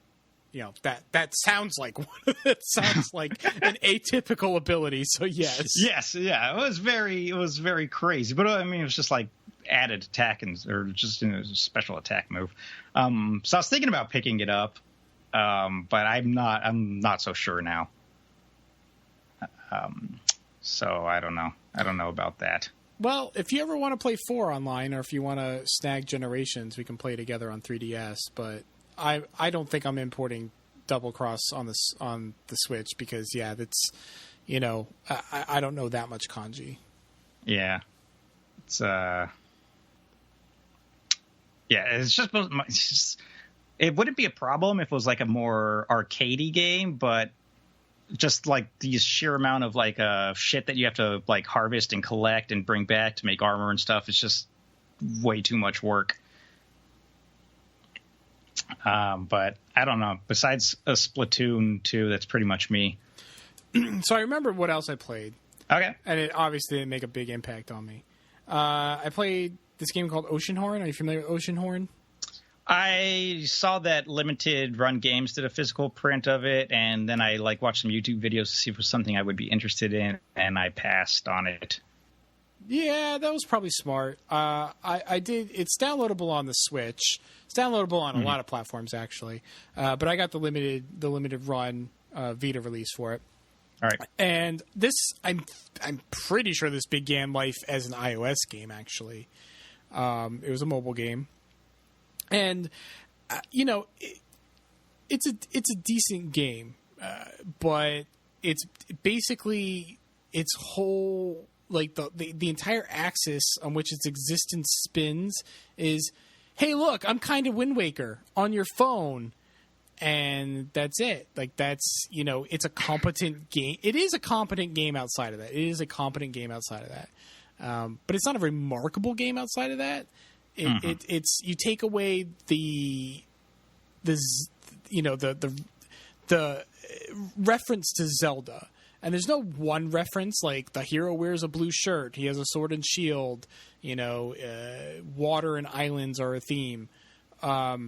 that sounds like one. It sounds like an atypical ability. So yes. Yes. Yeah. It was very crazy, but I mean, it was just like added attack or just a special attack move. So I was thinking about picking it up, but I'm not so sure now. So I don't know. I don't know about that. Well, if you ever want to play 4 online, or if you want to snag Generations, we can play together on 3DS. But I don't think I'm importing Double Cross on the Switch because that's I don't know that much kanji. Yeah, it's it's just it wouldn't be a problem if it was like a more arcadey game, but just like the sheer amount of like shit that you have to like harvest and collect and bring back to make armor and stuff, it's just way too much work. But I don't know. Besides a Splatoon 2, that's pretty much me. So I remember what else I played. Okay. And it obviously didn't make a big impact on me. I played this game called Oceanhorn. Are you familiar with Oceanhorn? I saw that Limited Run Games did a physical print of it, and then I watched some YouTube videos to see if it was something I would be interested in, and I passed on it. Yeah, that was probably smart. I did. It's downloadable on the Switch. It's downloadable on a lot of platforms actually, but I got the limited run Vita release for it. All right. And this, I'm pretty sure this began life as an iOS game. Actually, it was a mobile game. And it's a decent game, but it's basically its whole the entire axis on which its existence spins is, hey, look, I'm kind of Wind Waker on your phone, and that's it. Like that's it's a competent game. It is a competent game outside of that. But it's not a remarkable game outside of that. It's you take away the reference to Zelda, and there's no one reference like the hero wears a blue shirt, he has a sword and shield, water and islands are a theme, but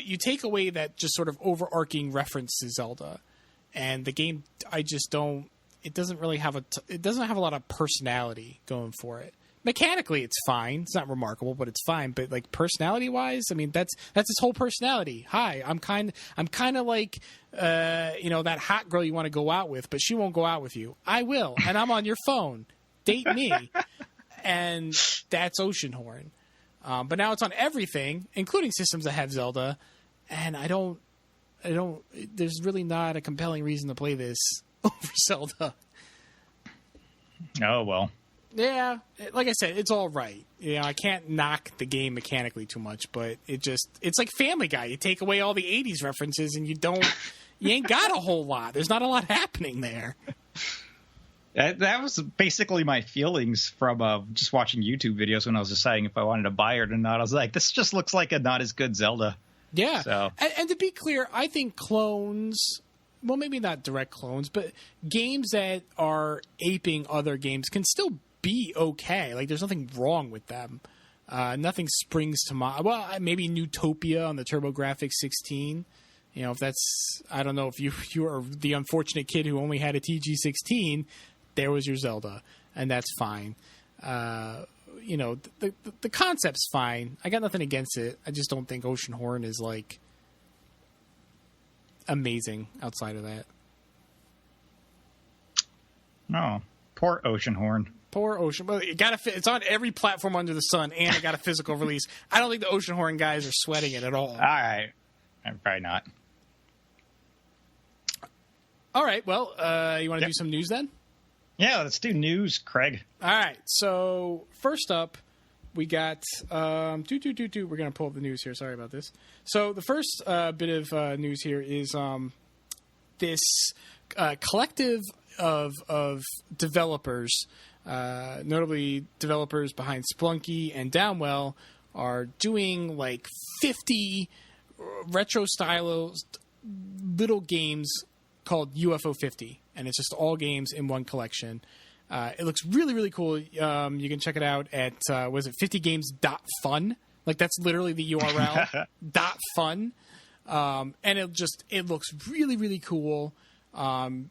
you take away that just sort of overarching reference to Zelda, and the game it doesn't have a lot of personality going for it. Mechanically, it's fine. It's not remarkable, but it's fine. But like personality-wise, I mean, that's its whole personality. Hi, I'm kind of like that hot girl you want to go out with, but she won't go out with you. I will, and I'm on your phone. Date me, and that's Oceanhorn. But now it's on everything, including systems that have Zelda, and I don't. There's really not a compelling reason to play this over Zelda. Oh well. Yeah, like I said, it's all right. I can't knock the game mechanically too much, but it's like Family Guy. You take away all the 80s references and you ain't got a whole lot. There's not a lot happening there. That was basically my feelings from just watching YouTube videos when I was deciding if I wanted to buy it or not. I was like, this just looks like a not as good Zelda. Yeah. So. And to be clear, I think clones, well, maybe not direct clones, but games that are aping other games can still be okay. Like, there's nothing wrong with them. Nothing springs to mind. Well, maybe Newtopia on the TurboGrafx 16. You know, if that's, I don't know if you are the unfortunate kid who only had a TG16, there was your Zelda, and that's fine. You know, the concept's fine. I got nothing against it. I just don't think Oceanhorn is like amazing outside of that. No, poor Oceanhorn. Poor Ocean. Well, it's on every platform under the sun, and it got a physical release. I don't think the Oceanhorn guys are sweating it at all. All right. Probably not. All right. Well, you want to do some news then? Yeah, let's do news, Craig. All right. So first up, we got We're going to pull up the news here. Sorry about this. So the first bit of news here is this collective of developers, notably developers behind Splunky and Downwell, are doing like 50 retro stylized little games called UFO 50, and it's just all games in one collection. It looks really, really cool. You can check it out at 50games.fun. Like, that's literally the URL. .fun. And it looks really, really cool. I'm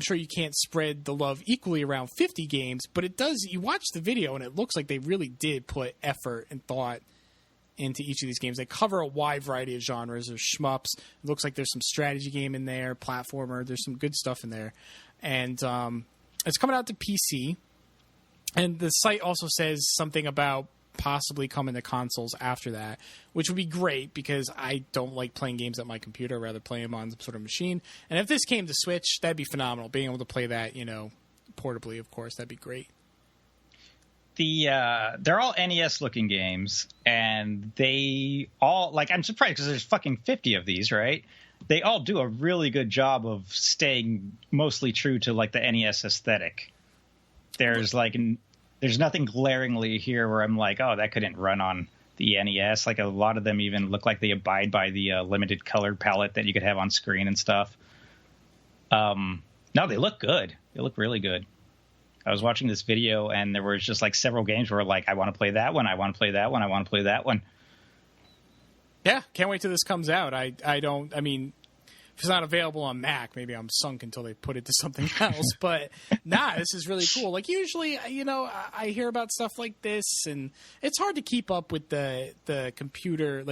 sure you can't spread the love equally around 50 games, but it does. You watch the video and it looks like they really did put effort and thought into each of these games. They cover a wide variety of genres. There's shmups. It looks like there's some strategy game in there, platformer. There's some good stuff in there. And it's coming out to PC. And the site also says something about possibly coming to consoles after that, which would be great because I don't like playing games at my computer. I'd rather play them on some sort of machine. And if this came to Switch, that'd be phenomenal. Being able to play that, portably, of course, that'd be great. They're all NES-looking games, and they all, like, I'm surprised because there's fucking 50 of these, right? They all do a really good job of staying mostly true to, like, the NES aesthetic. There's nothing glaringly here where I'm like, oh, that couldn't run on the NES. Like, a lot of them even look like they abide by the limited color palette that you could have on screen and stuff. No, they look good. They look really good. I was watching this video, and there was just, like, several games where, like, I want to play that one, I want to play that one, I want to play that one. Yeah, can't wait till this comes out. If it's not available on Mac, maybe I'm sunk until they put it to something else. But, this is really cool. Like, usually, I hear about stuff like this, and it's hard to keep up with the computer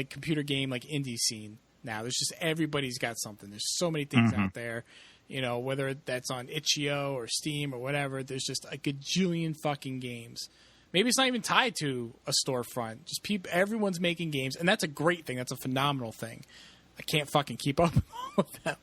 game, like, indie scene now. There's just, everybody's got something. There's so many things out there. Whether that's on itch.io or Steam or whatever, there's just a gajillion fucking games. Maybe it's not even tied to a storefront. Just everyone's making games, and that's a great thing. That's a phenomenal thing. I can't fucking keep up with all of them.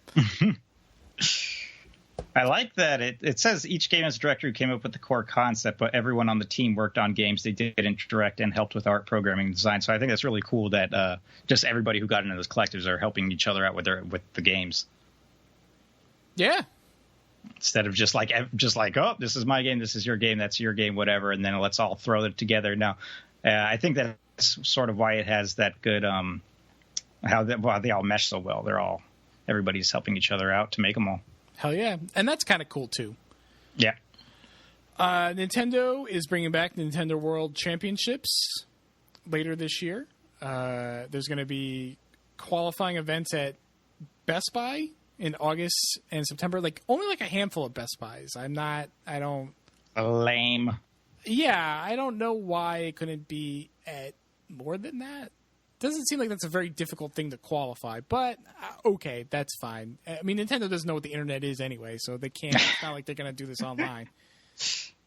I like that it says each game as director came up with the core concept, but everyone on the team worked on games they didn't direct and helped with art, programming, and design. So I think that's really cool that just everybody who got into those collectives are helping each other out with the games. Yeah. Instead of just like, oh, this is my game, this is your game, that's your game, whatever, and then let's all throw it together. Now, I think that's sort of why it has that good, they all mesh so well. Everybody's helping each other out to make them all. Hell yeah. And that's kind of cool, too. Yeah. Nintendo is bringing back Nintendo World Championships later this year. There's going to be qualifying events at Best Buy in August and September, only a handful of Best Buys. Lame. Yeah, I don't know why it couldn't be at more than that. Doesn't seem like that's a very difficult thing to qualify, but okay, that's fine. I mean, Nintendo doesn't know what the internet is anyway, so they can't. It's not like they're going to do this online.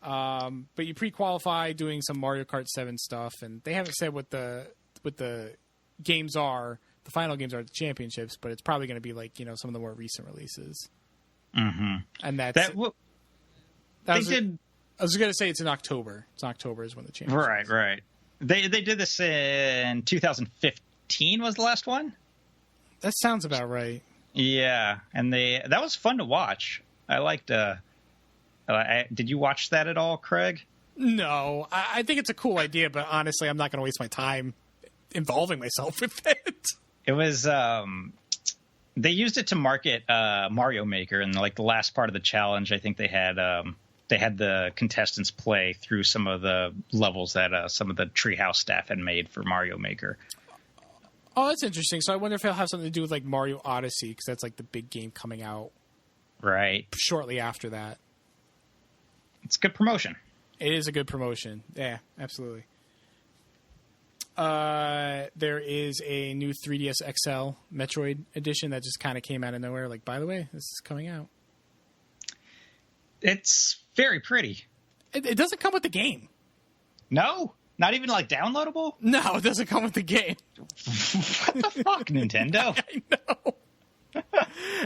But you pre-qualify doing some Mario Kart 7 stuff, and they haven't said what the games are. The final games are the championships, but it's probably going to be some of the more recent releases. Mm-hmm. And I was going to say it's in October. It's October is when the championships. Right. They did this in 2015 was the last one? That sounds about right. Yeah, and that was fun to watch. I liked did you watch that at all, Craig? No. I think it's a cool idea, but honestly, I'm not going to waste my time involving myself with it. It was they used it to market Mario Maker, and the last part of the challenge, I think they had they had the contestants play through some of the levels that some of the Treehouse staff had made for Mario Maker. Oh, that's interesting. So I wonder if it'll have something to do with like Mario Odyssey, because that's like the big game coming out right shortly after that. It's good promotion. It is a good promotion. Yeah, absolutely. There is a new 3DS XL Metroid edition that just kind of came out of nowhere. Like, by the way, this is coming out. It's very pretty. It doesn't come with the game. No? Not even, like, downloadable? No, it doesn't come with the game. What the fuck, Nintendo? I know.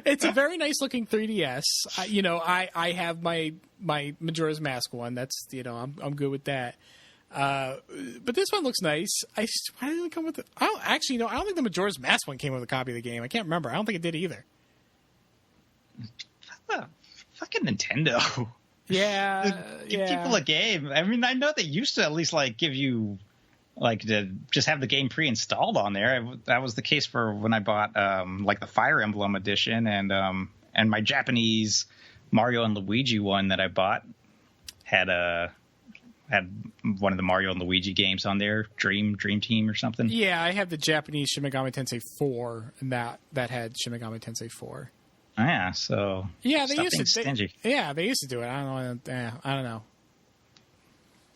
It's a very nice looking 3DS. I have my Majora's Mask one. That's, I'm good with that. But this one looks nice. Why didn't it come with I don't think the Majora's Mask one came with a copy of the game. I can't remember. I don't think it did either. Fucking Nintendo. Yeah. Give people a game. I mean, I know they used to at least like give you like to just have the game pre-installed on there. That was the case for when I bought like the Fire Emblem edition and my Japanese Mario and Luigi one that I bought had one of the Mario and Luigi games on there, Dream Team or something. Yeah, I have the Japanese Shin Megami Tensei 4, and that had Shin Megami Tensei 4. Yeah, so yeah, they used to. Stingy. They used to do it. I don't know.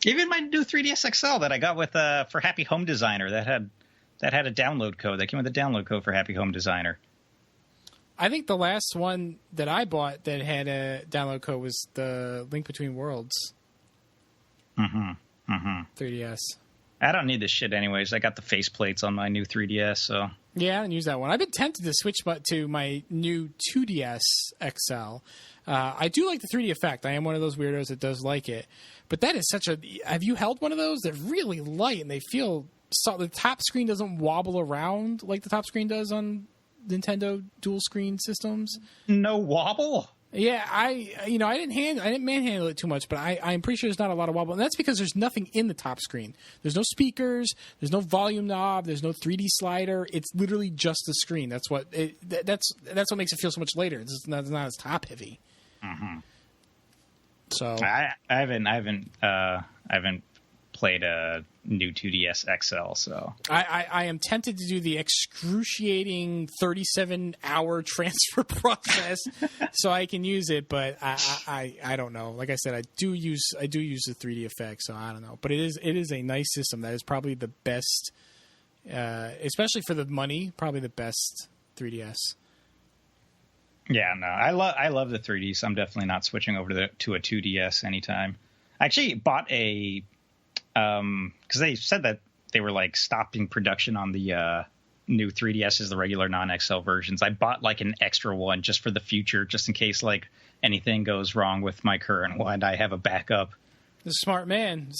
Even my new 3DS XL that I got with for Happy Home Designer that had a download code. That came with a download code for Happy Home Designer. I think the last one that I bought that had a download code was the Link Between Worlds. 3DS. I don't need this shit anyways. I got the faceplates on my new 3DS, so... Yeah, I didn't use that one. I've been tempted to switch to my new 2DS XL. I do like the 3D effect. I am one of those weirdos that does like it. But that is such a... Have you held one of those? They're really light, and they feel... the top screen doesn't wobble around like the top screen does on Nintendo dual screen systems. No wobble? Yeah, I didn't manhandle it too much, but I'm pretty sure there's not a lot of wobble, and that's because there's nothing in the top screen. There's no speakers, there's no volume knob, there's no 3D slider. It's literally just the screen. That's what what makes it feel so much later. It's not as top heavy. Mm-hmm. So I haven't played a new 2DS XL, so I am tempted to do the excruciating 37-hour transfer process so I can use it, but I don't know. Like I said, I do use the 3D effect, so I don't know. But it is a nice system. That is probably the best, especially for the money, probably the best 3DS. Yeah, no, I love the 3D, so I'm definitely not switching over to a 2DS anytime. I actually bought a because they said that they were like stopping production on the new 3DSs, the regular non-XL versions. I bought like an extra one just for the future, just in case like anything goes wrong with my current one. I have a backup. The smart man.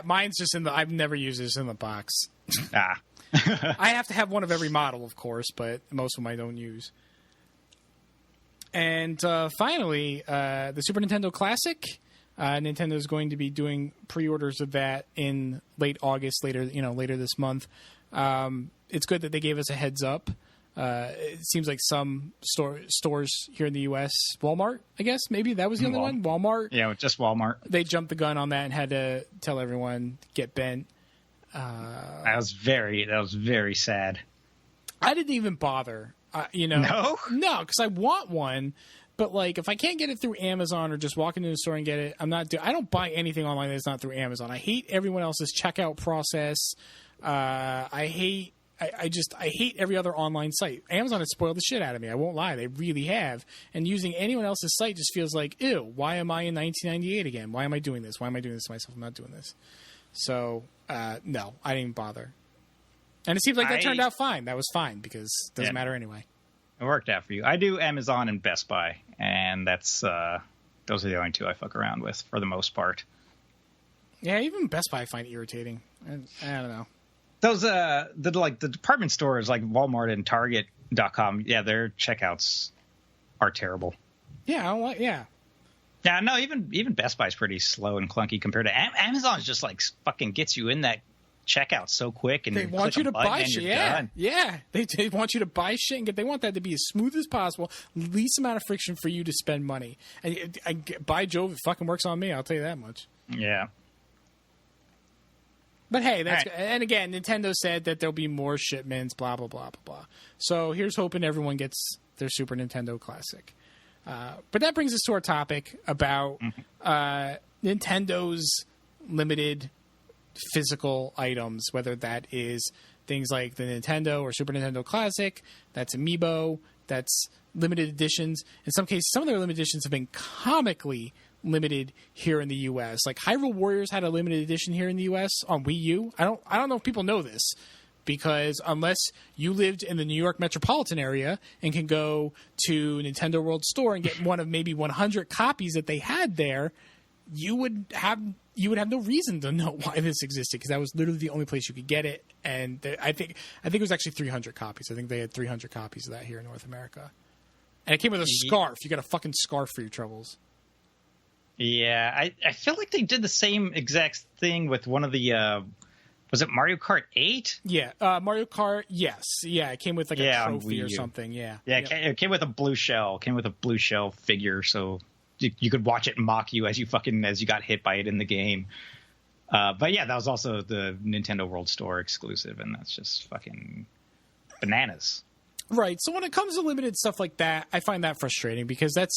Mine's just I've never used this in the box. I have to have one of every model, of course, but most of them I don't use. And finally, the Super Nintendo Classic. Nintendo is going to be doing pre-orders of that in late August, later this month. It's good that they gave us a heads up. It seems like some stores here in the U.S., Walmart, I guess, maybe that was the only one. Walmart. Yeah, just Walmart. They jumped the gun on that and had to tell everyone get bent. That was very sad. I didn't even bother. No, because I want one. But like, if I can't get it through Amazon or just walk into the store and get it, I don't buy anything online that's not through Amazon. I hate everyone else's checkout process. I hate every other online site. Amazon has spoiled the shit out of me. I won't lie, they really have. And using anyone else's site just feels like, ew. Why am I in 1998 again? Why am I doing this? Why am I doing this to myself? I'm not doing this. So no, I didn't even bother. And it seems like that turned out fine. That was fine because it doesn't matter anyway. It worked out for you. I do Amazon and Best Buy, and that's those are the only two I fuck around with for the most part. Yeah, even Best Buy I find irritating. I don't know. Those the department stores like Walmart and Target.com, yeah, their checkouts are terrible. Yeah, Yeah, no, even Best Buy's pretty slow and clunky compared to Amazon's just like fucking gets you in that checkout so quick, and they want you to buy shit. Done. Yeah. They want you to buy shit, and they want that to be as smooth as possible, least amount of friction for you to spend money. And by Jove, it fucking works on me. I'll tell you that much. Yeah. But hey, that's right. And again, Nintendo said that there'll be more shipments, blah blah blah blah blah. So here's hoping everyone gets their Super Nintendo Classic. But that brings us to our topic about Nintendo's limited physical items, whether that is things like the Nintendo or Super Nintendo Classic, that's Amiibo, that's limited editions. In some cases, some of their limited editions have been comically limited here in the U.S. Like Hyrule Warriors had a limited edition here in the U.S. on Wii U. I don't know if people know this, because unless you lived in the New York metropolitan area and can go to Nintendo World Store and get one of maybe 100 copies that they had there, you would have no reason to know why this existed, because that was literally the only place you could get it. And I think it was actually 300 copies. I think they had 300 copies of that here in North America. And it came with a scarf. You got a fucking scarf for your troubles. Yeah, I feel like they did the same exact thing with one of the was it Mario Kart 8? Yeah, Mario Kart, yes. Yeah, it came with like a trophy or something, yeah. Yeah, it came with a blue shell. It came with a blue shell figure, so you could watch it mock you as you got hit by it in the game. But yeah, that was also the Nintendo World Store exclusive, and that's just fucking bananas. Right. So when it comes to limited stuff like that, I find that frustrating, because that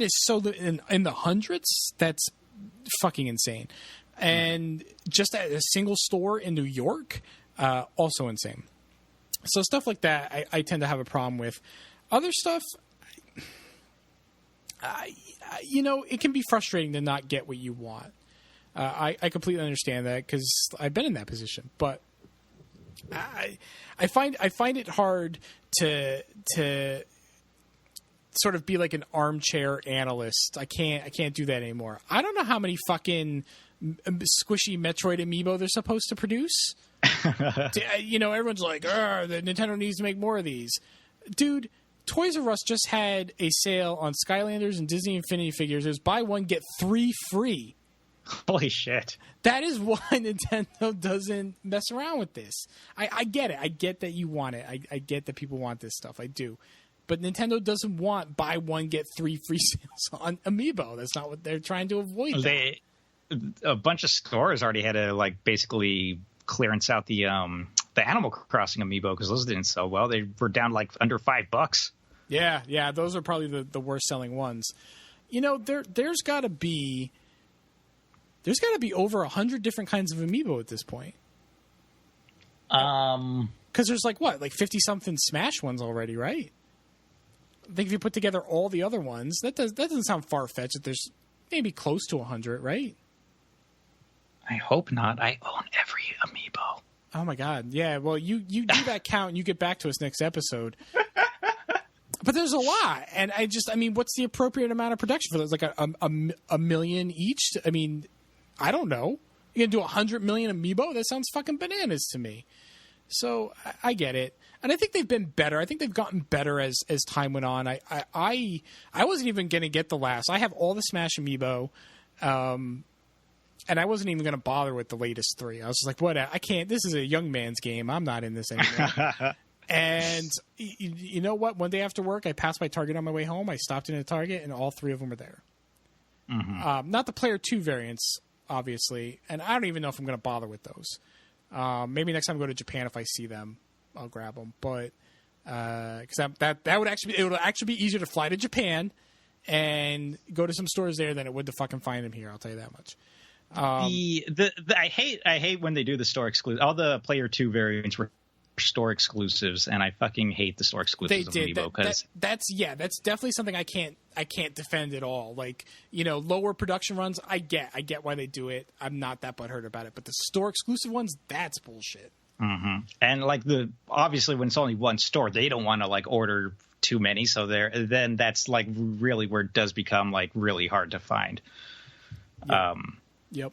is so in the hundreds. That's fucking insane. And just at a single store in New York, also insane. So stuff like that, I tend to have a problem with. Other stuff, it can be frustrating to not get what you want. I completely understand that, because I've been in that position. But I find it hard to sort of be like an armchair analyst. I can't do that anymore. I don't know how many fucking squishy Metroid amiibo they're supposed to produce. Everyone's like, the Nintendo needs to make more of these. Dude, Toys R Us just had a sale on Skylanders and Disney Infinity figures. It was buy one, get 3 free. Holy shit. That is why Nintendo doesn't mess around with this. I get it. I get that you want it. I get that people want this stuff. I do. But Nintendo doesn't want buy one, get 3 free sales on Amiibo. That's not what they're trying to avoid. A bunch of stores already had to basically clearance out the Animal Crossing Amiibo, because those didn't sell well. They were down under $5. Yeah. Those are probably the worst selling ones. There's got to be over 100 different kinds of Amiibo at this point. Because there's 50 something Smash ones already, right? I think if you put together all the other ones, that doesn't sound far fetched. That there's maybe close to 100, right? I hope not. I own every Amiibo. Oh my god, yeah. Well, you do that count and you get back to us next episode. But there's a lot, and what's the appropriate amount of production for those? Like a million each? I mean, I don't know. You're gonna do 100 million Amiibo? That sounds fucking bananas to me. So I get it, and I think they've been better. I think they've gotten better as time went on. I wasn't even gonna get the last. I have all the Smash Amiibo, and I wasn't even gonna bother with the latest 3. I was just like, what? I can't. This is a young man's game. I'm not in this anymore. And you know what? One day after work, I passed by Target on my way home. I stopped in a Target, and all 3 of them were there. Mm-hmm. Not the Player 2 variants, obviously, and I don't even know if I'm going to bother with those. Maybe next time I go to Japan, if I see them, I'll grab them. But because that would actually be easier to fly to Japan and go to some stores there than it would to fucking find them here. I'll tell you that much. I hate when they do the store exclusive. All the Player 2 variants were store exclusives, and I fucking hate the store exclusives of Amiibo, because that's definitely something I can't defend at all. Lower production runs, I get why they do it. I'm not that butthurt about it, but the store exclusive ones, that's bullshit. Mm-hmm. And obviously when it's only one store, they don't want to order too many, so then that's really where it does become really hard to find. Yep.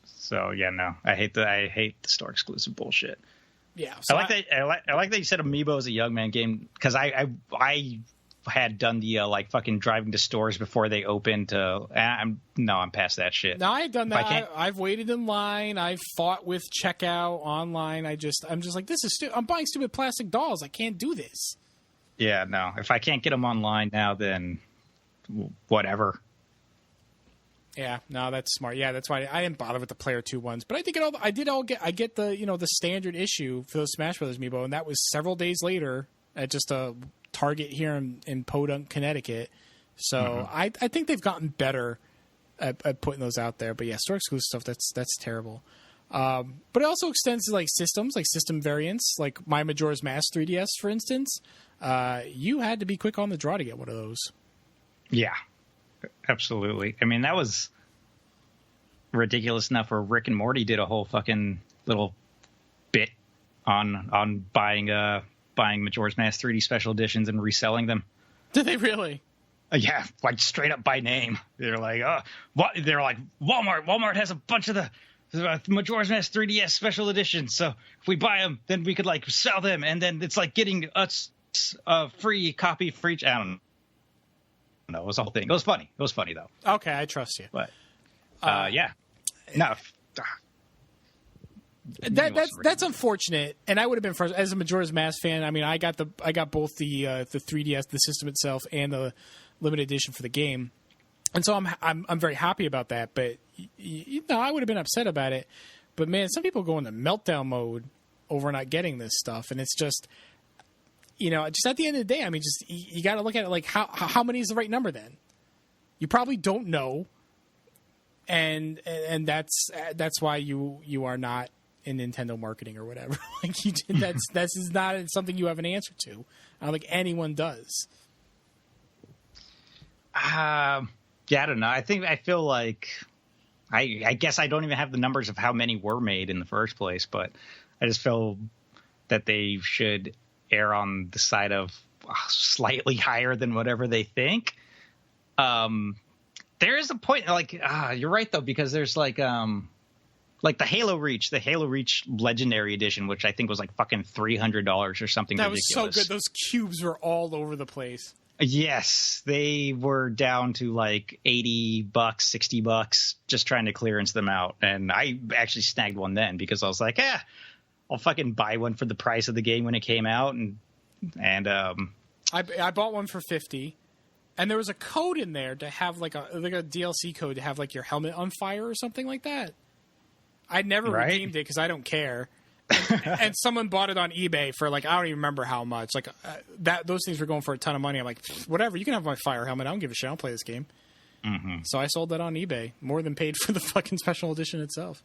So yeah, no, I hate the store exclusive bullshit. Yeah, so I like that you said Amiibo is a young man game, because I had done the like fucking driving to stores before they opened. I'm past that shit. No, I've done that. I've waited in line. I've fought with checkout online. I'm just like, this is I'm buying stupid plastic dolls. I can't do this. Yeah, no. If I can't get them online now, then whatever. Yeah, no, that's smart. Yeah, that's why I didn't bother with the Player 2 ones. But I think I get the the standard issue for those Smash Brothers amiibo, and that was several days later at just a Target here in Podunk, Connecticut. So I think they've gotten better at putting those out there. But yeah, store exclusive stuff, that's terrible. But it also extends to like systems, like system variants, like my Majora's Mask 3DS, for instance. You had to be quick on the draw to get one of those. Yeah, absolutely. I mean, that was ridiculous enough where Rick and Morty did a whole fucking little bit on buying Majora's Mask 3D special editions and reselling them. Did they really? Yeah, like straight up by name. They're like, what? They're like, Walmart has a bunch of the Majora's Mask 3DS special editions. So if we buy them, then we could like sell them, and then it's like getting us a free copy for each. I don't know. It was a whole thing. It was funny. It was funny though. Okay, I trust you. But yeah, no. That's unfortunate, and I would have been first as a Majora's Mask fan. I mean, I got both the 3DS, the system itself, and the limited edition for the game, and so I'm very happy about that. But I would have been upset about it. But man, some people go into meltdown mode over not getting this stuff, and it's just just at the end of the day, I mean, just you got to look at it like how many is the right number then? You probably don't know, and that's why you are not in Nintendo marketing or whatever. Like that's is not something you have an answer to. I don't think anyone does. Yeah, I don't know. I feel like I guess I don't even have the numbers of how many were made in the first place, but I just feel that they should err on the side of slightly higher than whatever they think. There is a point, like you're right though, because there's like the Halo Reach Legendary Edition, which I think was like fucking $300 or something. That ridiculous. Was so good. Those cubes were all over the place. Yes, they were down to like $80, $60, just trying to clearance them out. And I actually snagged one then because I was like, I'll fucking buy one for the price of the game when it came out. And I bought one for $50. And there was a code in there to have like a DLC code to have like your helmet on fire or something like that. I never redeemed it because I don't care. And someone bought it on eBay for like, I don't even remember how much. Like those things were going for a ton of money. I'm like, whatever, you can have my fire helmet. I don't give a shit. I don't play this game. Mm-hmm. So I sold that on eBay, more than paid for the fucking special edition itself.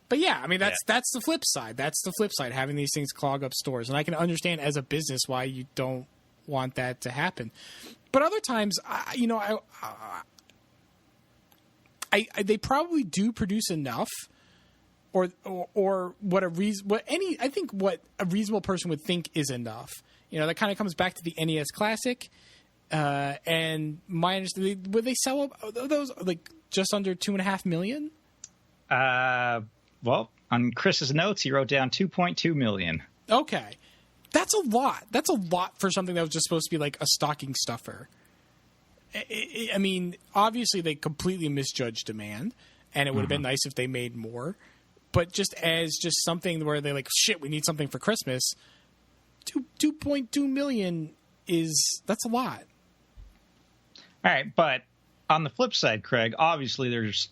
But yeah, I mean that's the flip side. That's the flip side, having these things clog up stores. And I can understand as a business why you don't want that to happen. But other times, they probably do produce enough, or what a reasonable person would think is enough. That kind of comes back to the NES Classic, and my understanding, would they sell those like just under 2.5 million? Well, on Chris's notes, he wrote down 2.2 million. Okay. That's a lot. That's a lot for something that was just supposed to be like a stocking stuffer. I mean, obviously they completely misjudged demand, and it would have been nice if they made more. But just something where they're like, shit, we need something for Christmas. 2.2 million that's a lot. All right, but on the flip side, Craig, obviously there's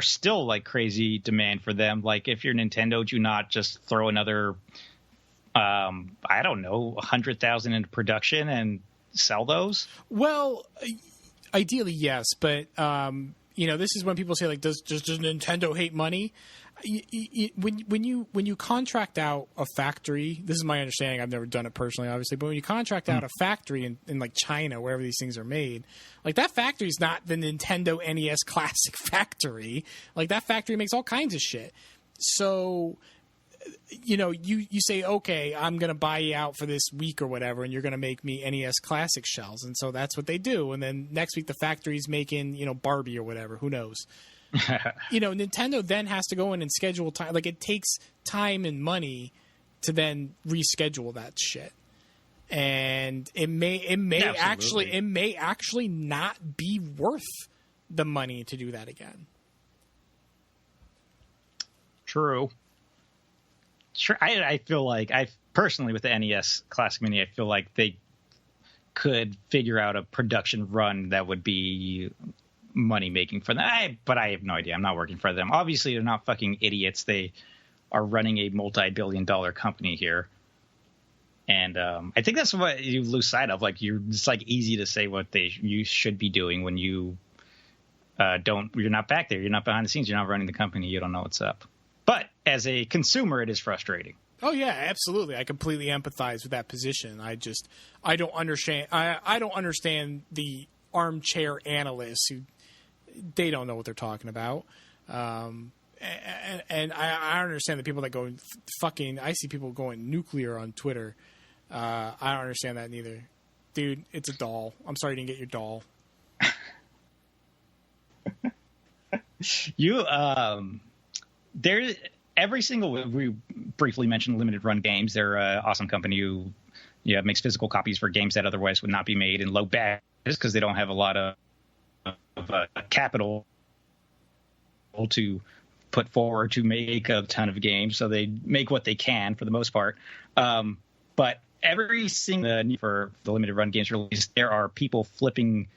still like crazy demand for them. Like if you're Nintendo, do you not just throw another I don't know, 100,000 into production and sell those? Well, ideally, yes. But, this is when people say, like, does Nintendo hate money? When you contract out a factory, this is my understanding. I've never done it personally, obviously. But when you contract out a factory in like China, wherever these things are made, like that factory is not the Nintendo NES Classic factory. Like that factory makes all kinds of shit. So you say, okay, I'm going to buy you out for this week or whatever, and you're going to make me NES Classic shells. And so that's what they do. And then next week the factory's making, Barbie or whatever. Who knows? Nintendo then has to go in and schedule time. Like it takes time and money to then reschedule that shit. and it may actually not be worth the money to do that again. True. Sure. I feel like personally with the NES Classic Mini, I feel like they could figure out a production run that would be money making for them. But I have no idea. I'm not working for them. Obviously, they're not fucking idiots. They are running a multi-billion-dollar company here. And I think that's what you lose sight of. Like, it's like easy to say what you should be doing when you you're not back there. You're not behind the scenes. You're not running the company. You don't know what's up. But as a consumer, it is frustrating. Oh yeah, absolutely. I completely empathize with that position. I don't understand. I don't understand the armchair analysts who they don't know what they're talking about. And I understand the people that go fucking. I see people going nuclear on Twitter. I don't understand that neither, dude. It's a doll. I'm sorry you didn't get your doll. We briefly mentioned Limited Run Games. They're an awesome company who makes physical copies for games that otherwise would not be made in low budgets because they don't have a lot of capital to put forward to make a ton of games. So they make what they can for the most part. But every single for the Limited Run Games release, there are people flipping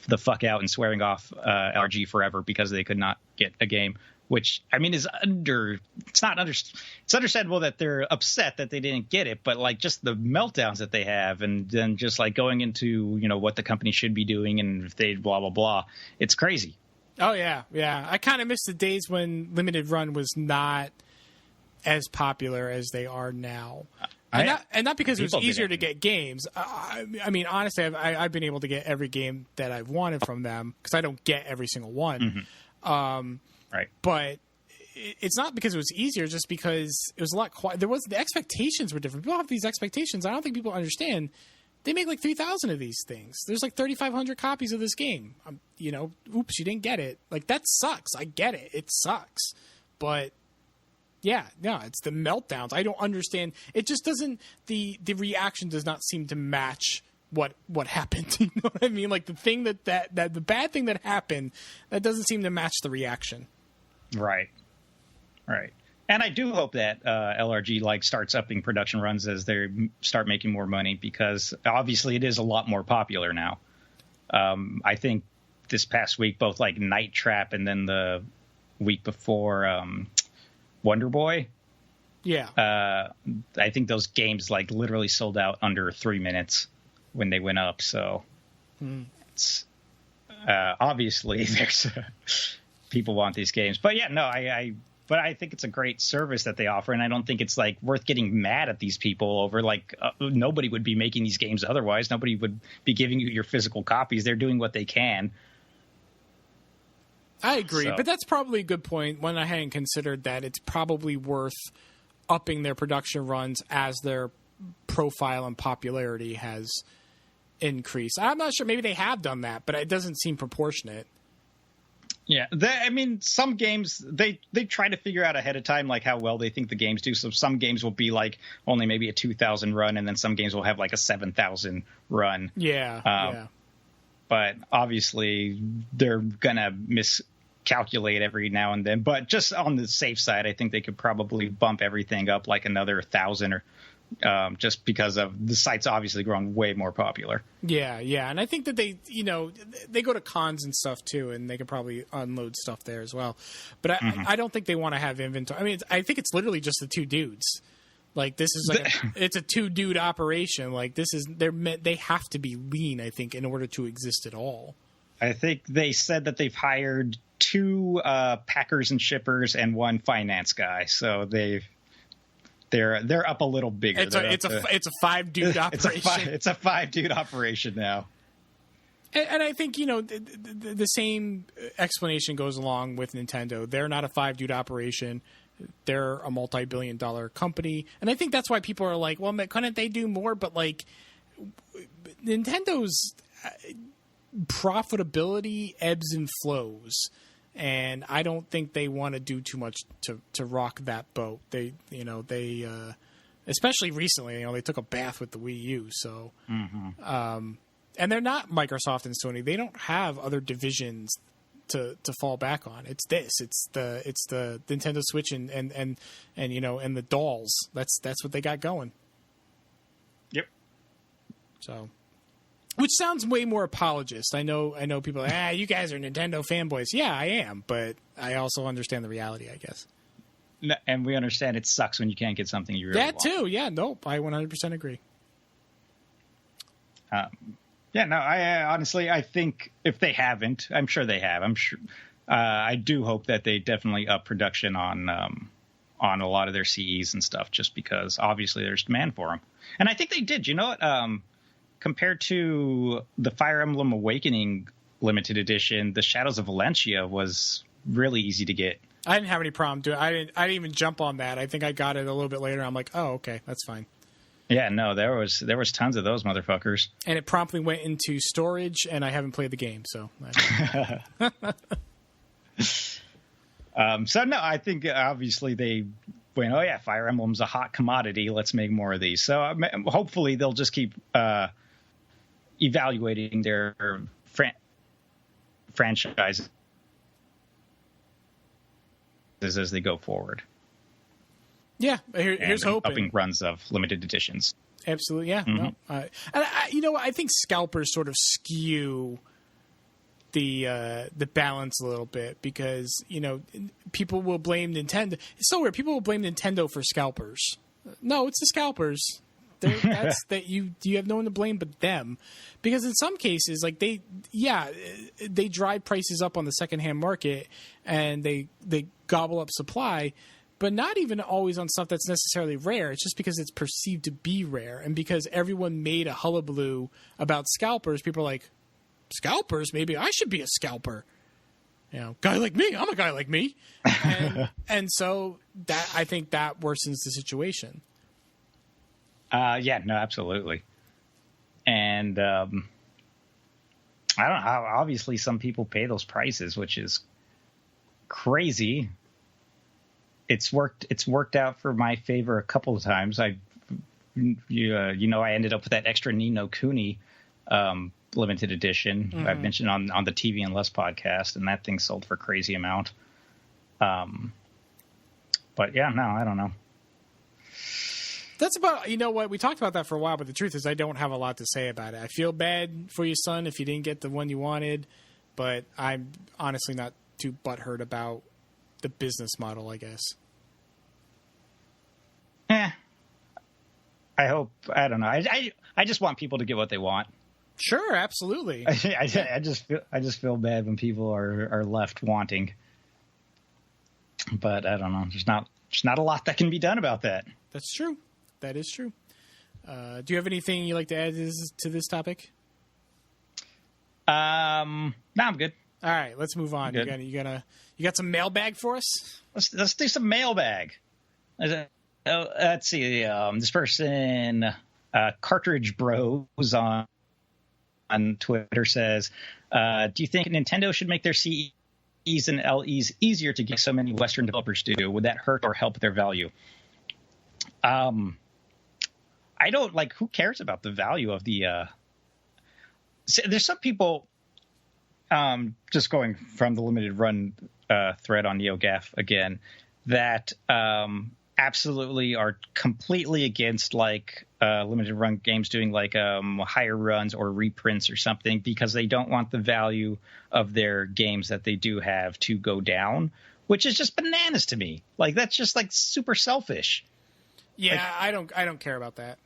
the fuck out and swearing off LRG forever because they could not get a game. Which, I mean, it's understandable that they're upset that they didn't get it, but like just the meltdowns that they have and then just like going into, what the company should be doing and if they blah, blah, blah. It's crazy. Oh, yeah. Yeah. I kind of miss the days when Limited Run was not as popular as they are now. And not because it was easier to get games. I mean, honestly, I've been able to get every game that I've wanted from them because I don't get every single one. Mm-hmm. Right. But it's not because it was easier, just because it was a lot the expectations were different. People have these expectations. I don't think people understand. They make like 3,000 of these things. There's like 3,500 copies of this game. Oops, you didn't get it. Like, that sucks. I get it. It sucks. But yeah, no, it's the meltdowns. I don't understand. It just doesn't, the reaction does not seem to match what happened. You know what I mean? Like the thing that the bad thing that happened, that doesn't seem to match the reaction. Right. And I do hope that LRG starts upping production runs as they start making more money, because obviously it is a lot more popular now. I think this past week, both like Night Trap and then the week before Wonder Boy. Yeah. I think those games literally sold out under 3 minutes when they went up. So it's obviously there's people want these games, but yeah, no, but I think it's a great service that they offer, and I don't think it's worth getting mad at these people over. Nobody would be making these games otherwise. Nobody would be giving you your physical copies. They're doing what they can. I agree, but that's probably a good point when I hadn't considered that it's probably worth upping their production runs as their profile and popularity has increased. I'm not sure. Maybe they have done that, but it doesn't seem proportionate. Yeah, some games they try to figure out ahead of time how well they think the games do. So some games will be only maybe a 2,000 run, and then some games will have a 7,000 run. Yeah. But obviously they're gonna miscalculate every now and then. But just on the safe side, I think they could probably bump everything up another 1,000 or. Just because of the site's obviously grown way more popular. Yeah, and I think that they go to cons and stuff too, and they could probably unload stuff there as well. But I don't think they want to have inventory. I mean, I think it's literally just the two dudes. This is it's a 2-dude operation. They have to be lean, I think, in order to exist at all. I think they said that they've hired 2 packers and shippers and 1 finance guy, so They're up a little bigger. It's a 5-dude operation. It's a 5-dude operation now. And I think the same explanation goes along with Nintendo. They're not a 5-dude operation. They're a multi-billion-dollar company, and I think that's why people are like, "Well, couldn't they do more?" But Nintendo's profitability ebbs and flows. And I don't think they want to do too much to rock that boat. They especially recently. You know, they took a bath with the Wii U, so and they're not Microsoft and Sony. They don't have other divisions to fall back on. It's this. It's the Nintendo Switch and you know, and the dolls. That's what they got going. Yep. So, which sounds way more apologist. I know people are, you guys are Nintendo fanboys. Yeah, I am, but I also understand the reality, I guess. And we understand it sucks when you can't get something you really want. That too, yeah. Nope, I 100% agree. Yeah, no, I honestly, I think if they haven't, I'm sure they have. I'm sure. I do hope that they definitely up production on a lot of their CEs and stuff, just because obviously there's demand for them. And I think they did. You know what? Compared to the Fire Emblem Awakening limited edition, the Shadows of Valentia was really easy to get. I didn't have any problem doing it. I didn't even jump on that. I think I got it a little bit later. I'm like, oh, okay, that's fine. Yeah, no, there was tons of those motherfuckers. And it promptly went into storage, and I haven't played the game, so. So no, I think obviously they went, oh yeah, Fire Emblem's a hot commodity. Let's make more of these. So hopefully they'll just keep evaluating their franchises as they go forward. Yeah, here's hoping. Upping runs of limited editions. Absolutely, yeah. Mm-hmm. No, and you know, I think scalpers sort of skew the balance a little bit, because, you know, people will blame Nintendo. It's so weird. People will blame Nintendo for scalpers. No, it's the scalpers. That's that you have no one to blame but them, because in some cases, like they drive prices up on the secondhand market and they gobble up supply, but not even always on stuff that's necessarily rare. It's just because it's perceived to be rare, and because everyone made a hullabaloo about scalpers, people are like, scalpers? Maybe I should be a scalper. You know, guy like me. I'm a guy like me, and so that, I think that worsens the situation. Yeah, no, absolutely. And I don't know. Obviously, some people pay those prices, which is crazy. It's worked out for my favor a couple of times. I ended up with that extra Ni no Kuni limited edition. Mm-hmm. I've mentioned on the TV and Less podcast, and that thing sold for a crazy amount. But yeah, no, I don't know. That's about, you know what, we talked about that for a while, but the truth is I don't have a lot to say about it. I feel bad for your son if you didn't get the one you wanted, but I'm honestly not too butthurt about the business model, I guess. I don't know. I just want people to get what they want. Sure, absolutely. I just feel bad when people are left wanting. But I don't know. There's not a lot that can be done about that. That's true. That is true. Do you have anything you'd like to add to this topic? No, I'm good. All right, let's move on. You got some mailbag for us? Let's do some mailbag. Let's see. This person, Cartridge Bros on Twitter says, do you think Nintendo should make their CEs and LEs easier to get so many Western developers do? Would that hurt or help their value? I don't like. Who cares about the value of the? There's some people. Just going from the limited run thread on NeoGAF again, that absolutely are completely against like limited run games doing like higher runs or reprints or something, because they don't want the value of their games that they do have to go down, which is just bananas to me. Like, that's just like super selfish. Yeah, like, I don't care about that.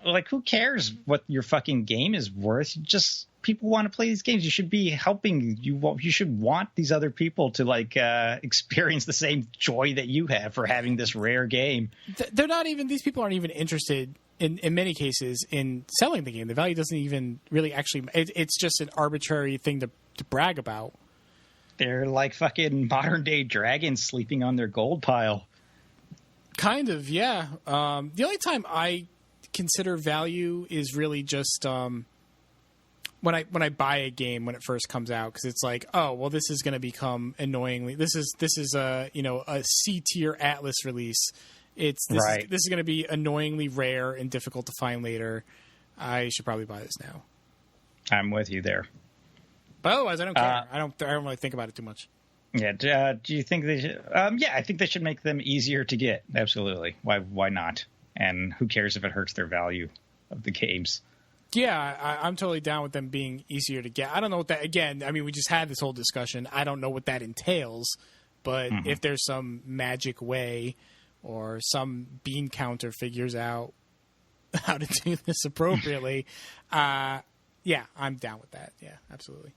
Like, who cares what your fucking game is worth? Just people want to play these games. You should be helping. You should want these other people to like experience the same joy that you have for having this rare game. They're not even. These people aren't even interested in many cases in selling the game. The value doesn't even really actually. It's just an arbitrary thing to brag about. They're like fucking modern day dragons sleeping on their gold pile. Kind of, yeah. The only time I consider value is really just when I buy a game when it first comes out, because it's like, oh well, this is going to become annoyingly. This is a C tier Atlas release, This is going to be annoyingly rare and difficult to find later. I should probably buy this now. I'm with you there. But otherwise, I don't care. I don't really think about it too much. Yeah. Do you think they should? Yeah, I think they should make them easier to get. Absolutely. Why not? And who cares if it hurts their value of the games? Yeah, I'm totally down with them being easier to get. I don't know what that, again, I mean, we just had this whole discussion. I don't know what that entails, but if there's some magic way or some bean counter figures out how to do this appropriately, yeah, I'm down with that. Yeah, absolutely.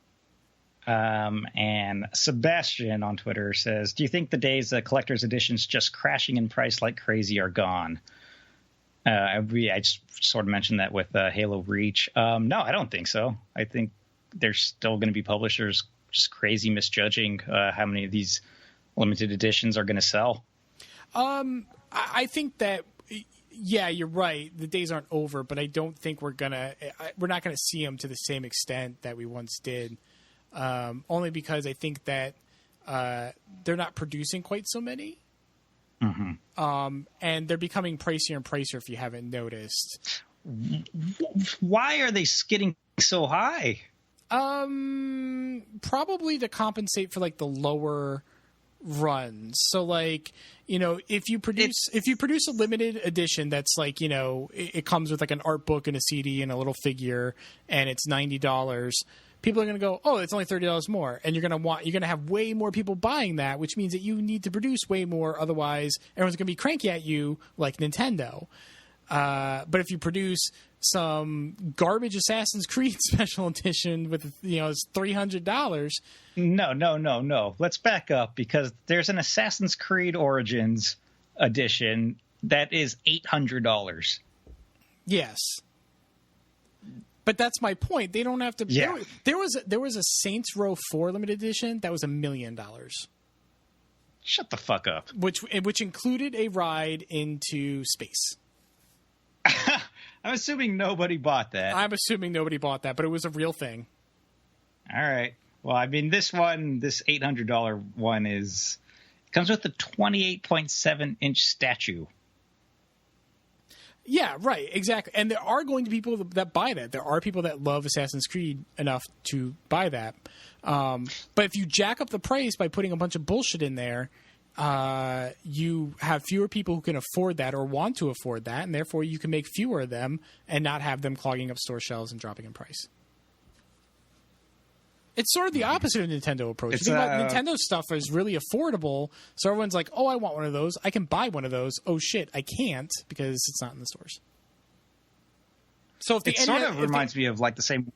And Sebastian on Twitter says, do you think the days of collector's editions just crashing in price like crazy are gone? I just sort of mentioned that with Halo Reach. No, I don't think so. I think there's still going to be publishers just crazy misjudging how many of these limited editions are going to sell. I think that, yeah, you're right. The days aren't over, but I don't think we're not going to see them to the same extent that we once did. Only because I think that they're not producing quite so many. And they're becoming pricier and pricier if you haven't noticed. Why are they skidding so high? Probably to compensate for like the lower runs. So like, you know, if you produce a limited edition that's like, you know, it comes with like an art book and a CD and a little figure and it's $90. People are going to go, oh, it's only $30 more. And you're going to have way more people buying that, which means that you need to produce way more. Otherwise, everyone's going to be cranky at you like Nintendo. But if you produce some garbage Assassin's Creed special edition with, you know, it's $300. No. Let's back up because there's an Assassin's Creed Origins edition that is $800. Yes. But that's my point. They don't have to. Yeah. There was a Saints Row 4 limited edition that was $1 million. Shut the fuck up. Which included a ride into space. I'm assuming nobody bought that. I'm assuming nobody bought that, but it was a real thing. All right. Well, I mean, this $800 one comes with a 28.7-inch statue. Yeah, right, exactly. And there are going to be people that buy that. There are people that love Assassin's Creed enough to buy that. But if you jack up the price by putting a bunch of bullshit in there, you have fewer people who can afford that or want to afford that, and therefore you can make fewer of them and not have them clogging up store shelves and dropping in price. It's sort of the opposite of Nintendo approach. Nintendo stuff is really affordable, so everyone's like, oh, I want one of those. I can buy one of those. Oh, shit, I can't because it's not in the stores. So if reminds me of like the same...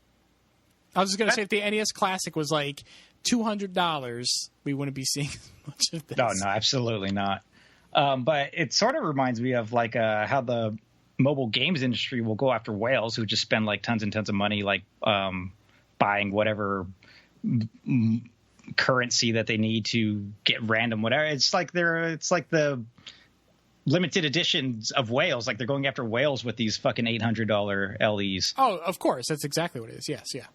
I was just going to say, if the NES Classic was like $200, we wouldn't be seeing much of this. No, absolutely not. But it sort of reminds me of like how the mobile games industry will go after whales who just spend like tons and tons of money like buying whatever currency that they need to get random whatever. It's like the limited editions of whales. Like they're going after whales with these fucking $800 LEs. Oh, of course. That's exactly what it is. Yes, yeah.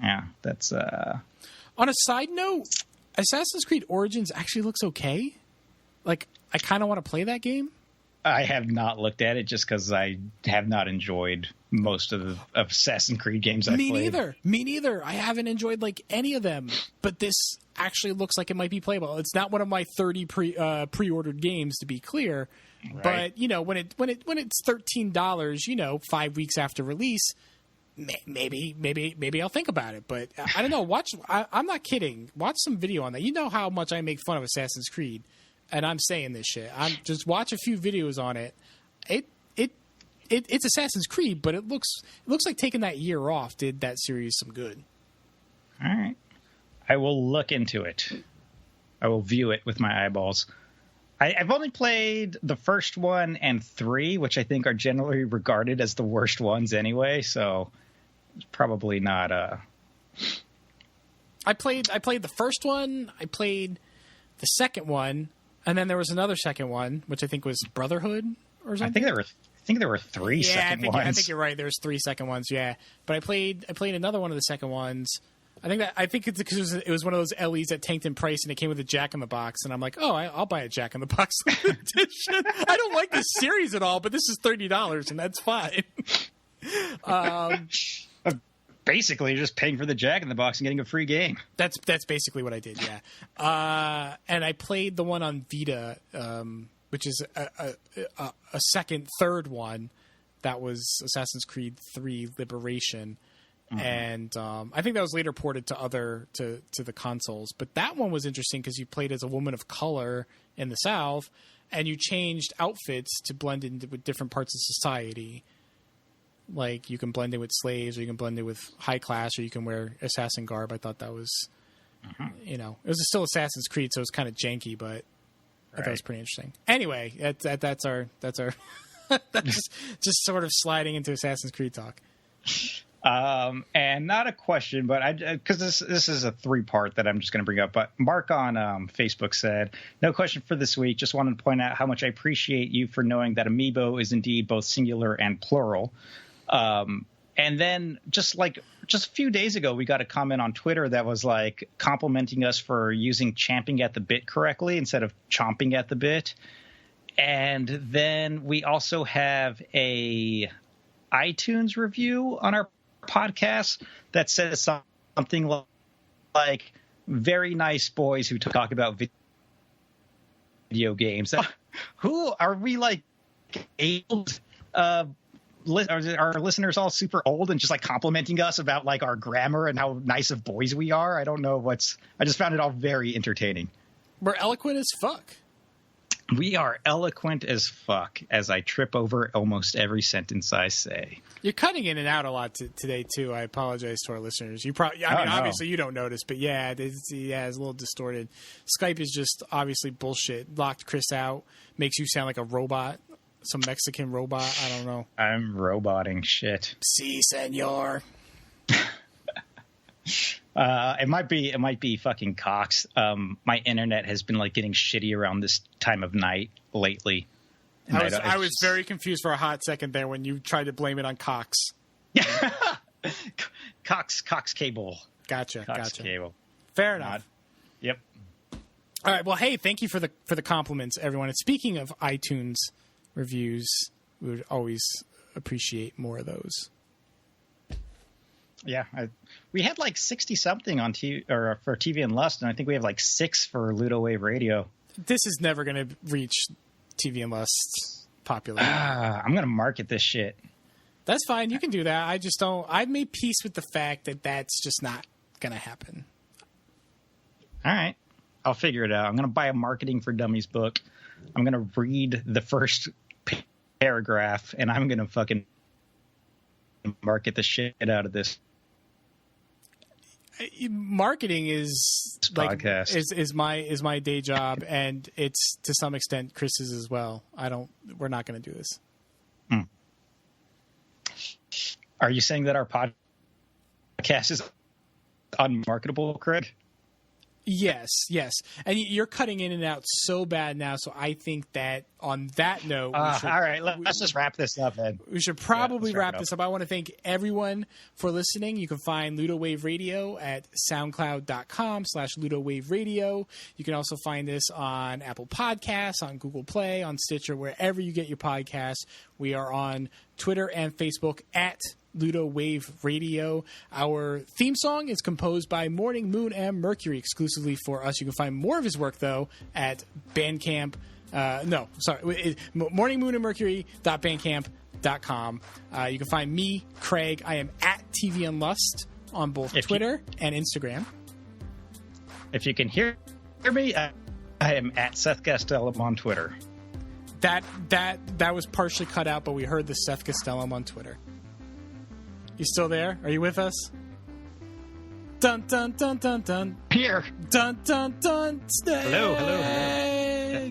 Yeah, that's... On a side note, Assassin's Creed Origins actually looks okay. Like, I kind of want to play that game. I have not looked at it just because I have not enjoyed most of the Assassin's Creed games I've played. Me neither. I haven't enjoyed like any of them, but this actually looks like it might be playable. It's not one of my 30 pre-ordered games, to be clear. Right. But you know, when it's $13, you know, 5 weeks after release, maybe I'll think about it. But I don't know. I'm not kidding. Watch some video on that. You know how much I make fun of Assassin's Creed. And I'm saying this shit. I'm just watch a few videos on it. It's Assassin's Creed, but it looks like taking that year off did that series some good. All right, I will look into it. I will view it with my eyeballs. I've only played the first one and 3, which I think are generally regarded as the worst ones anyway. So it's probably not. I played the first one. I played the second one. And then there was another second one, which I think was Brotherhood or something. I think there were 3 second ones. I think you're right. There's 3 second ones, yeah. But I played another one of the second ones. I think it's because it was one of those LEs that tanked in price, and it came with a Jack in the Box, and I'm like, oh, I'll buy a Jack in the Box edition. I don't like this series at all, but this is $30, and that's fine. Basically, you're just paying for the Jack in the Box and getting a free game. That's basically what I did, yeah. And I played the one on Vita, which is a third one. That was Assassin's Creed 3 Liberation. And I think that was later ported to the consoles. But that one was interesting because you played as a woman of color in the South, and you changed outfits to blend in with different parts of society. Like, you can blend in with slaves, or you can blend in with high class, or you can wear assassin garb. I thought that was, it was still Assassin's Creed, so it was kind of janky, but I thought it was pretty interesting. Anyway, that's our that's just sort of sliding into Assassin's Creed talk. And not a question, but because this is a 3-part that I'm just going to bring up. But Mark on Facebook said, no question for this week. Just wanted to point out how much I appreciate you for knowing that amiibo is indeed both singular and plural. And then just a few days ago, we got a comment on Twitter that was like complimenting us for using champing at the bit correctly instead of chomping at the bit. And then we also have a iTunes review on our podcast that says something like very nice boys who talk about video games. Who are we, like, old? Are our listeners all super old and just like complimenting us about like our grammar and how nice of boys we are? I don't know I just found it all very entertaining. We're eloquent as fuck. We are eloquent as fuck as I trip over almost every sentence I say. You're cutting in and out a lot today, too. I apologize to our listeners. You probably, obviously you don't notice, but yeah, it's a little distorted. Skype is just obviously bullshit. Locked Chris out, makes you sound like a robot, some Mexican robot. I don't know. I'm roboting shit. Si, senor. It might be fucking Cox. My internet has been like getting shitty around this time of night lately. I was very confused for a hot second there when you tried to blame it on Cox. Cox cable. Gotcha. Cable. Fair enough. Yep. All right. Well, hey, thank you for the compliments, everyone. And speaking of iTunes reviews, we would always appreciate more of those. Yeah, we had like 60 something on TV or for TV and Lust, and I think we have like 6 for Ludowave Radio. This is never going to reach TV and Lust popularity. I'm going to market this shit. That's fine. You can do that. I just don't. I've made peace with the fact that that's just not going to happen. All right, I'll figure it out. I'm going to buy a Marketing for Dummies book. I'm going to read the first paragraph, and I'm going to fucking market the shit out of this. Marketing is like is my day job, and it's to some extent Chris's as well. We're not going to do this. Are you saying that our podcast is unmarketable, Craig? Yes. And you're cutting in and out so bad now, so I think that on that note... all right, let's just wrap this up, then. We should probably wrap this up. I want to thank everyone for listening. You can find Ludowave Radio at soundcloud.com/Ludowave Radio. You can also find us on Apple Podcasts, on Google Play, on Stitcher, wherever you get your podcasts. We are on Twitter and Facebook at Ludowave Radio. Our theme song is composed by Morning Moon and Mercury exclusively for us. You can find more of his work, though, at Bandcamp. Morning Moon and Mercury.bandcamp.com. You can find me, Craig. I am at TV and Lust on both Twitter and Instagram. If you can hear me, I am at Seth Gastelum on Twitter. That was partially cut out, but we heard the Seth Gastelum on Twitter. You still there? Are you with us? Dun dun dun dun dun. Here. Dun dun dun. Snake. Hello.